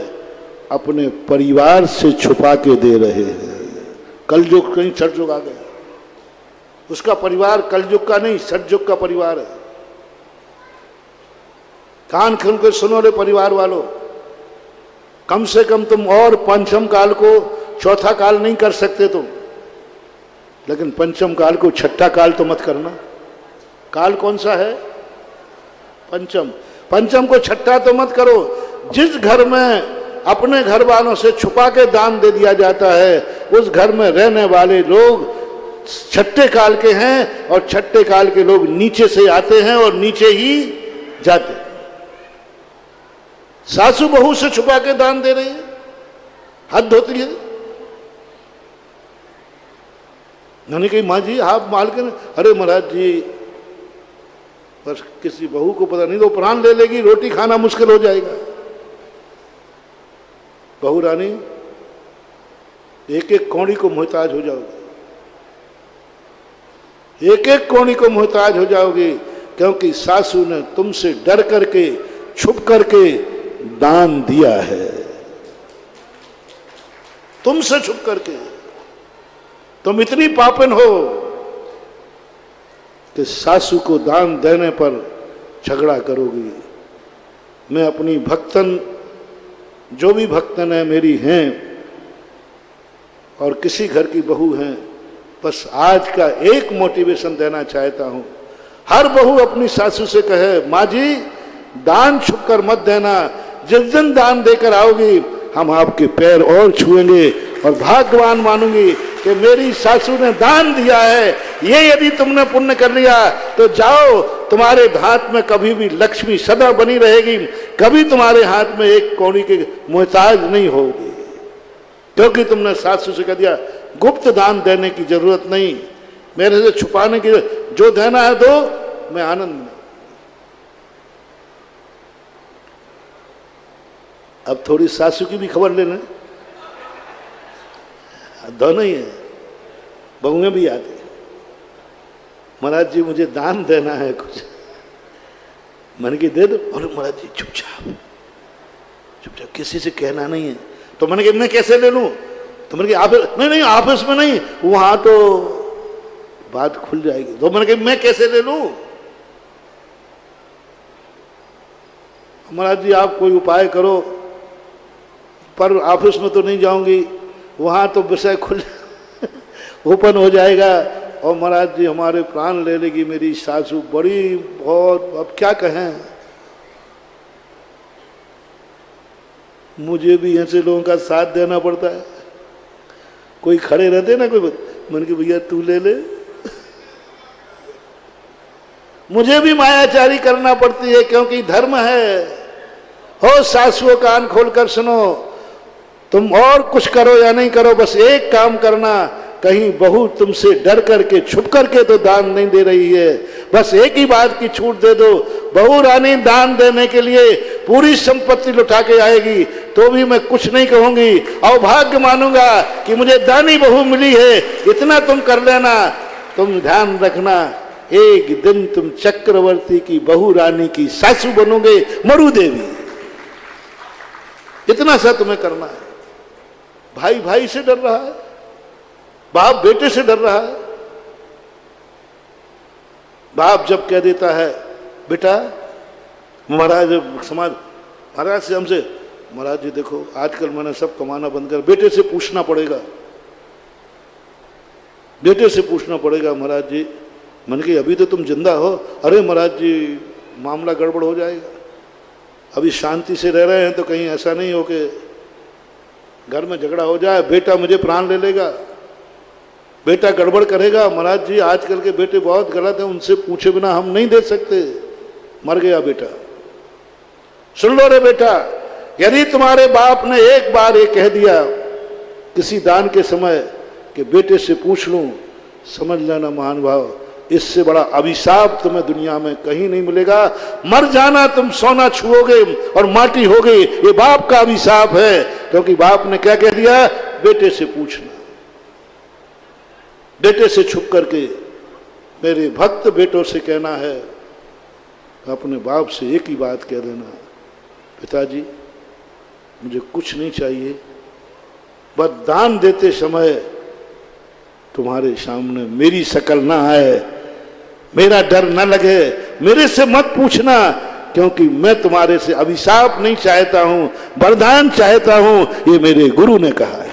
अपने परिवार से छुपा के दे रहे हैं। कलयुग कहीं सतयुग आ गया, उसका परिवार कलयुग का नहीं सतयुग का परिवार है। कान खोल के सुनो रे परिवार वालों, कम से कम तुम और पंचम काल को चौथा काल नहीं कर सकते तुम, लेकिन पंचम काल को छठा काल तो मत करना। काल कौन सा है? पंचम। पंचम को छठा तो मत करो। जिस घर में अपने घर वालों से छुपा के दान दे दिया जाता है उस घर में रहने वाले लोग छठे काल के हैं, और छठे काल के लोग नीचे से आते हैं और नीचे ही जाते हैं। सासू बहू से छुपा के दान दे रही है, हद होती है। मैंने कही माँ जी आप मालकिन, अरे महाराज जी बस किसी बहू को पता नहीं तो प्राण ले लेगी, रोटी खाना मुश्किल हो जाएगा। बहू रानी एक एक कौड़ी को मोहताज हो जाओगे, एक एक कौड़ी को मोहताज हो जाओगे, क्योंकि सासू ने तुमसे डर करके छुप करके दान दिया है। तुमसे छुप करके तुम इतनी पापन हो कि सासू को दान देने पर झगड़ा करोगी। मैं अपनी भक्तन, जो भी भक्तन है मेरी हैं और किसी घर की बहू हैं, बस आज का एक मोटिवेशन देना चाहता हूं। हर बहू अपनी सासू से कहे माँ जी दान छुप कर मत देना, जिस दिन दान देकर आओगी हम आपके पैर और छुएंगे और भाग्यवान मानूंगी कि मेरी सासू ने दान दिया है। ये यदि तुमने पुण्य कर लिया तो जाओ, तुम्हारे हाथ में कभी भी लक्ष्मी सदा बनी रहेगी, कभी तुम्हारे हाथ में एक कौड़ी के मोहताज नहीं होगी, क्योंकि तुमने सासू से कह दिया गुप्त दान देने की जरूरत नहीं, मेरे से छुपाने की, जो देना है दो, मैं आनंद में। अब थोड़ी सासू की भी खबर लेना, दोनों ही है, बहुएं भी आती। महाराज जी मुझे दान देना है कुछ, मैंने कहा दे दो। और महाराज जी चुपचाप चुपचाप, किसी से कहना नहीं है। तो मैंने कहा मैं कैसे ले लूं? तो मैंने कहा ऑफिस, नहीं ऑफिस में नहीं, वहां तो बात खुल जाएगी। तो मैंने कहा मैं कैसे ले लूं? महाराज जी आप कोई उपाय करो, पर ऑफिस में तो नहीं जाऊंगी, वहां तो विषय खुल ओपन हो जाएगा और महाराज जी हमारे प्राण ले लेगी मेरी सासू, बड़ी बहुत, अब क्या कहें। मुझे भी ऐसे लोगों का साथ देना पड़ता है, कोई खड़े रहते ना कोई, मैंने कहा भैया तू ले ले मुझे भी मायाचारी करना पड़ती है, क्योंकि धर्म है। हो सासुओं कान खोलकर सुनो, तुम और कुछ करो या नहीं करो, बस एक काम करना, कहीं बहू तुमसे डर करके छुप करके तो दान नहीं दे रही है, बस एक ही बात की छूट दे दो, बहू रानी दान देने के लिए पूरी संपत्ति लुटा के आएगी तो भी मैं कुछ नहीं कहूंगी, अभाग्य मानूंगा कि मुझे दानी बहू मिली है, इतना तुम कर लेना। तुम ध्यान रखना, एक दिन तुम चक्रवर्ती की बहू रानी की सासू बनोगे, मरु देवी। इतना सा तुम्हें करना है। भाई भाई से डर रहा है, बाप बेटे से डर रहा है। बाप जब कह देता है बेटा, महाराज समाज महाराज से हमसे, महाराज जी देखो आजकल मैंने सब कमाना बंद कर, बेटे से पूछना पड़ेगा, बेटे से पूछना पड़ेगा महाराज जी। मैंने कहा अभी तो तुम जिंदा हो। अरे महाराज जी मामला गड़बड़ हो जाएगा, अभी शांति से रह रहे हैं तो कहीं ऐसा नहीं हो कि घर में झगड़ा हो जाए, बेटा मुझे प्राण ले लेगा, बेटा गड़बड़ करेगा। महाराज जी आजकल के बेटे बहुत गलत हैं, उनसे पूछे बिना हम नहीं दे सकते। मर गया बेटा। सुन लो रे बेटा, यदि तुम्हारे बाप ने एक बार ये कह दिया किसी दान के समय कि बेटे से पूछ लूं, समझ लेना महान भाव, इससे बड़ा अभिशाप तुम्हें दुनिया में कहीं नहीं मिलेगा। मर जाना, तुम सोना छुओगे और माटी होगे, ये बाप का अभिशाप है। क्योंकि बाप ने क्या कह दिया, बेटे से पूछना। बेटे से छुप करके मेरे भक्त बेटों से कहना है, अपने बाप से एक ही बात कह देना, पिताजी मुझे कुछ नहीं चाहिए, बस दान देते समय तुम्हारे सामने मेरी शक्ल ना आए, मेरा डर न लगे, मेरे से मत पूछना, क्योंकि मैं तुम्हारे से अभिशाप नहीं चाहता हूं, वरदान चाहता हूं, ये मेरे गुरु ने कहा है।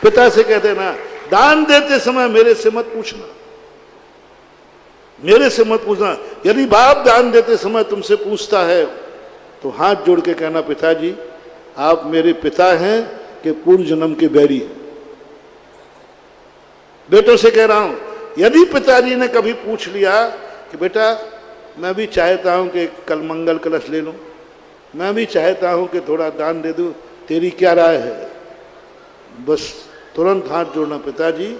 पिता से कह देना, दान देते समय मेरे से मत पूछना, मेरे से मत पूछना। यदि बाप दान देते समय तुमसे पूछता है तो हाथ जोड़ के कहना, पिताजी आप मेरे पिता हैं कि पूर्व जन्म के बैरी हैं। बेटों से कह रहा हूं, यदि पिताजी ने कभी पूछ लिया कि बेटा मैं भी चाहता हूं कि कल मंगल कलश ले लूं, मैं भी चाहता हूं कि थोड़ा दान दे दूं, तेरी क्या राय है, बस तुरंत हाथ जोड़ना, पिताजी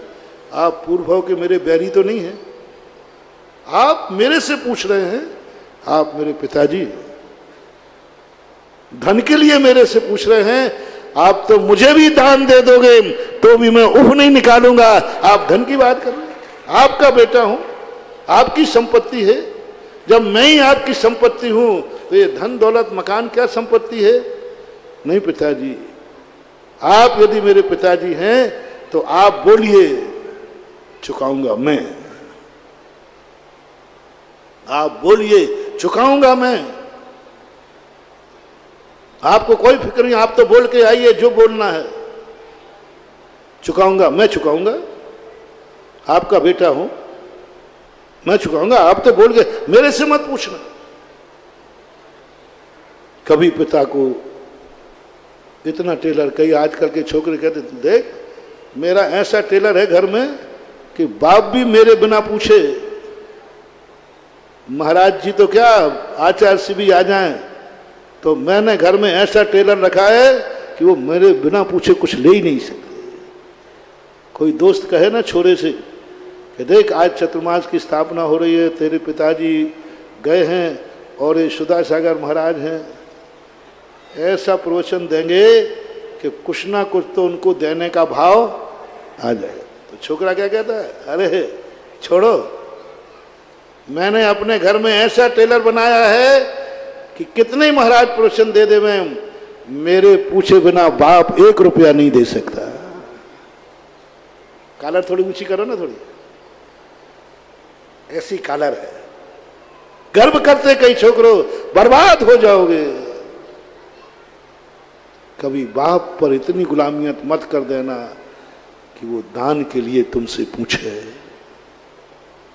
आप पूर्व भाव के मेरे बैरी तो नहीं हैं, आप मेरे से पूछ रहे हैं, आप मेरे पिताजी हैं, धन के लिए मेरे से पूछ रहे हैं, आप तो मुझे भी दान दे दोगे तो भी मैं उफ नहीं निकालूंगा, आप धन की बात कर रहे हैं, आपका बेटा हूं, आपकी संपत्ति है, जब मैं ही आपकी संपत्ति हूं तो ये धन दौलत मकान क्या संपत्ति है। नहीं पिताजी, आप यदि मेरे पिताजी हैं तो आप बोलिए, चुकाऊंगा मैं, आप बोलिए चुकाऊंगा मैं, आपको कोई फिक्र नहीं, आप तो बोल के आइए जो बोलना है, चुकाऊंगा मैं, चुकाऊंगा, आपका बेटा हूं, मैं चुकाऊंगा, आप तो बोल के, मेरे से मत पूछना। कभी पिता को इतना टेलर, कई आजकल के छोकरे कहते देख मेरा ऐसा टेलर है घर में कि बाप भी मेरे बिना पूछे, महाराज जी तो क्या आचार्य से भी आ जाएं, तो मैंने घर में ऐसा टेलर रखा है कि वो मेरे बिना पूछे कुछ ले ही नहीं सकते। कोई दोस्त कहे ना छोरे से कि देख आज चतुर्मास की स्थापना हो रही है, तेरे पिताजी गए हैं और ये सुधा सागर महाराज हैं, ऐसा प्रवचन देंगे कि कुछ ना कुछ तो उनको देने का भाव आ जाएगा। तो छोकरा क्या कहता है, अरे छोड़ो, मैंने अपने घर में ऐसा टेलर बनाया है कि कितने महाराज प्रवचन दे दे, मैं मेरे पूछे बिना बाप 1 रुपया नहीं दे सकता। कॉलर थोड़ी ऊंची करो ना, थोड़ी ऐसी कॉलर है, गर्व करते कई छोकरों, बर्बाद हो जाओगे। कभी बाप पर इतनी गुलामियत मत कर देना कि वो दान के लिए तुमसे पूछे।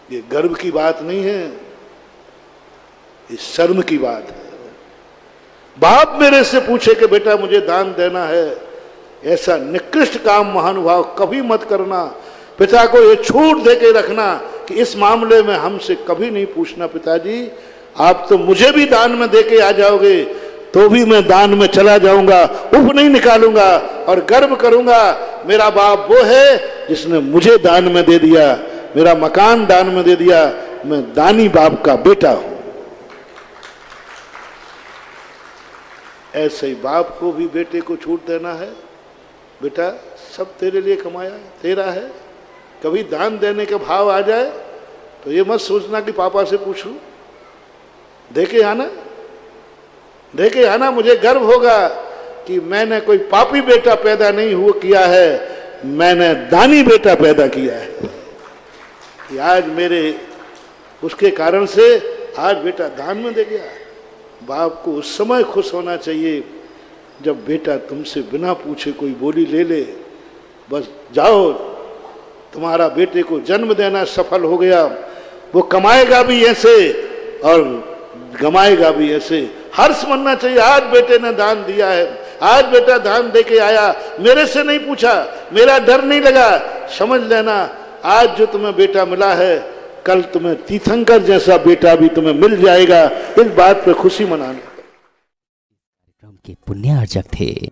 ये गर्व की बात नहीं है, ये शर्म की बात है। बाप मेरे से पूछे कि बेटा मुझे दान देना है, ऐसा निकृष्ट काम महानुभाव कभी मत करना। पिता को ये छूट दे के रखना कि इस मामले में हमसे कभी नहीं पूछना पिताजी, आप तो मुझे भी दान में दे के आ जाओगे तो भी मैं दान में चला जाऊंगा, उफ नहीं निकालूंगा और गर्व करूंगा मेरा बाप वो है जिसने मुझे दान में दे दिया, मेरा मकान दान में दे दिया, मैं दानी बाप का बेटा हूं। ऐसे ही बाप को भी बेटे को छूट देना है, बेटा सब तेरे लिए कमाया तेरा है। कभी दान देने का भाव आ जाए तो ये मत सोचना कि पापा से पूछ लूं, देखे आना, मुझे गर्व होगा कि मैंने कोई पापी बेटा पैदा नहीं हुआ किया है, मैंने दानी बेटा पैदा किया है कि आज मेरे उसके कारण से आज बेटा दान में दे गया। बाप को उस समय खुश होना चाहिए जब बेटा तुमसे बिना पूछे कोई बोली ले ले, बस जाओ तुम्हारा बेटे को जन्म देना सफल हो गया। वो कमाएगा भी ऐसे और गमाएगा भी ऐसे। हर्ष मनना चाहिए, आज बेटे ने दान दिया है, आज बेटा दान दे के आया, मेरे से नहीं पूछा, मेरा डर नहीं लगा। समझ लेना आज जो तुम्हें बेटा मिला है कल तुम्हें तीर्थंकर जैसा बेटा भी तुम्हें मिल जाएगा, इस बात पे खुशी मनाना। कार्यक्रम के पुण्यार्जक थे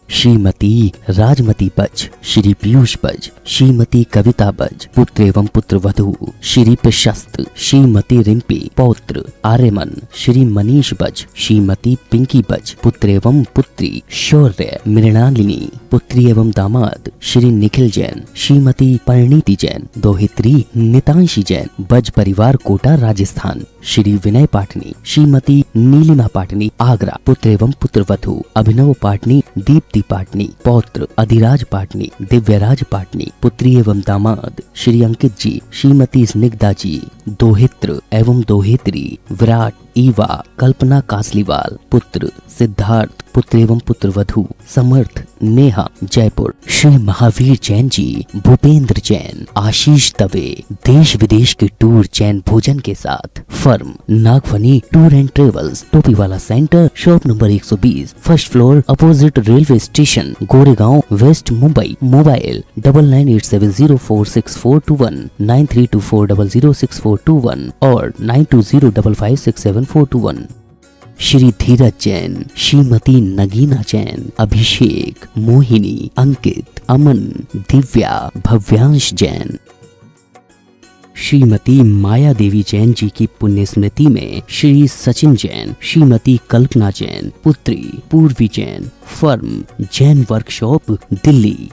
श्रीमती राजमती बज, श्री पीयूष बज, श्रीमती कविता बज, पुत्र एवं पुत्र वधु श्री प्रशस्त, श्रीमती रिम्पी, पौत्र आर्यमन, श्री मनीष बज, श्रीमती पिंकी बज, पुत्र एवं पुत्री शौर्य मृणालिनी, पुत्री एवं दामाद श्री निखिल जैन, श्रीमती परिणीति जैन, दोहित्री नितांशी जैन, बज परिवार कोटा राजस्थान, श्री विनय पाटनी, श्रीमती नीलिमा पाटनी आगरा, पुत्र एवं पुत्र वधु अभिनव पाटनी, दीप्ति पाटनी, पौत्र अधिराज पाटनी, दिव्यराज पाटनी, पुत्री एवं दामाद श्री अंकित जी, श्रीमती स्निग्धा जी, दोहित्र एवं दोहित्री विराट ईवा कल्पना कासलीवाल, पुत्र सिद्धार्थ, पुत्र एवं पुत्र वधु समर्थ नेहा जयपुर, श्री महावीर जैन जी, भूपेंद्र जैन, आशीष दवे, देश विदेश के टूर जैन भोजन के साथ, firm Nagphani tour and travels, Topiwala centre, shop number 120, first floor, opposite railway station, Goregaon, west Mumbai. Mobile 9987046421, 9324006421 और 9205567421। श्री धीरज जैन, श्रीमती नगीना जैन, अभिषेक, मोहिनी, अंकित, अमन, दिव्या, भव्यांश जैन। श्रीमती माया देवी जैन जी की पुण्य स्मृति में श्री सचिन जैन, श्रीमती कल्पना जैन, पुत्री पूर्वी जैन, फर्म जैन वर्कशॉप दिल्ली।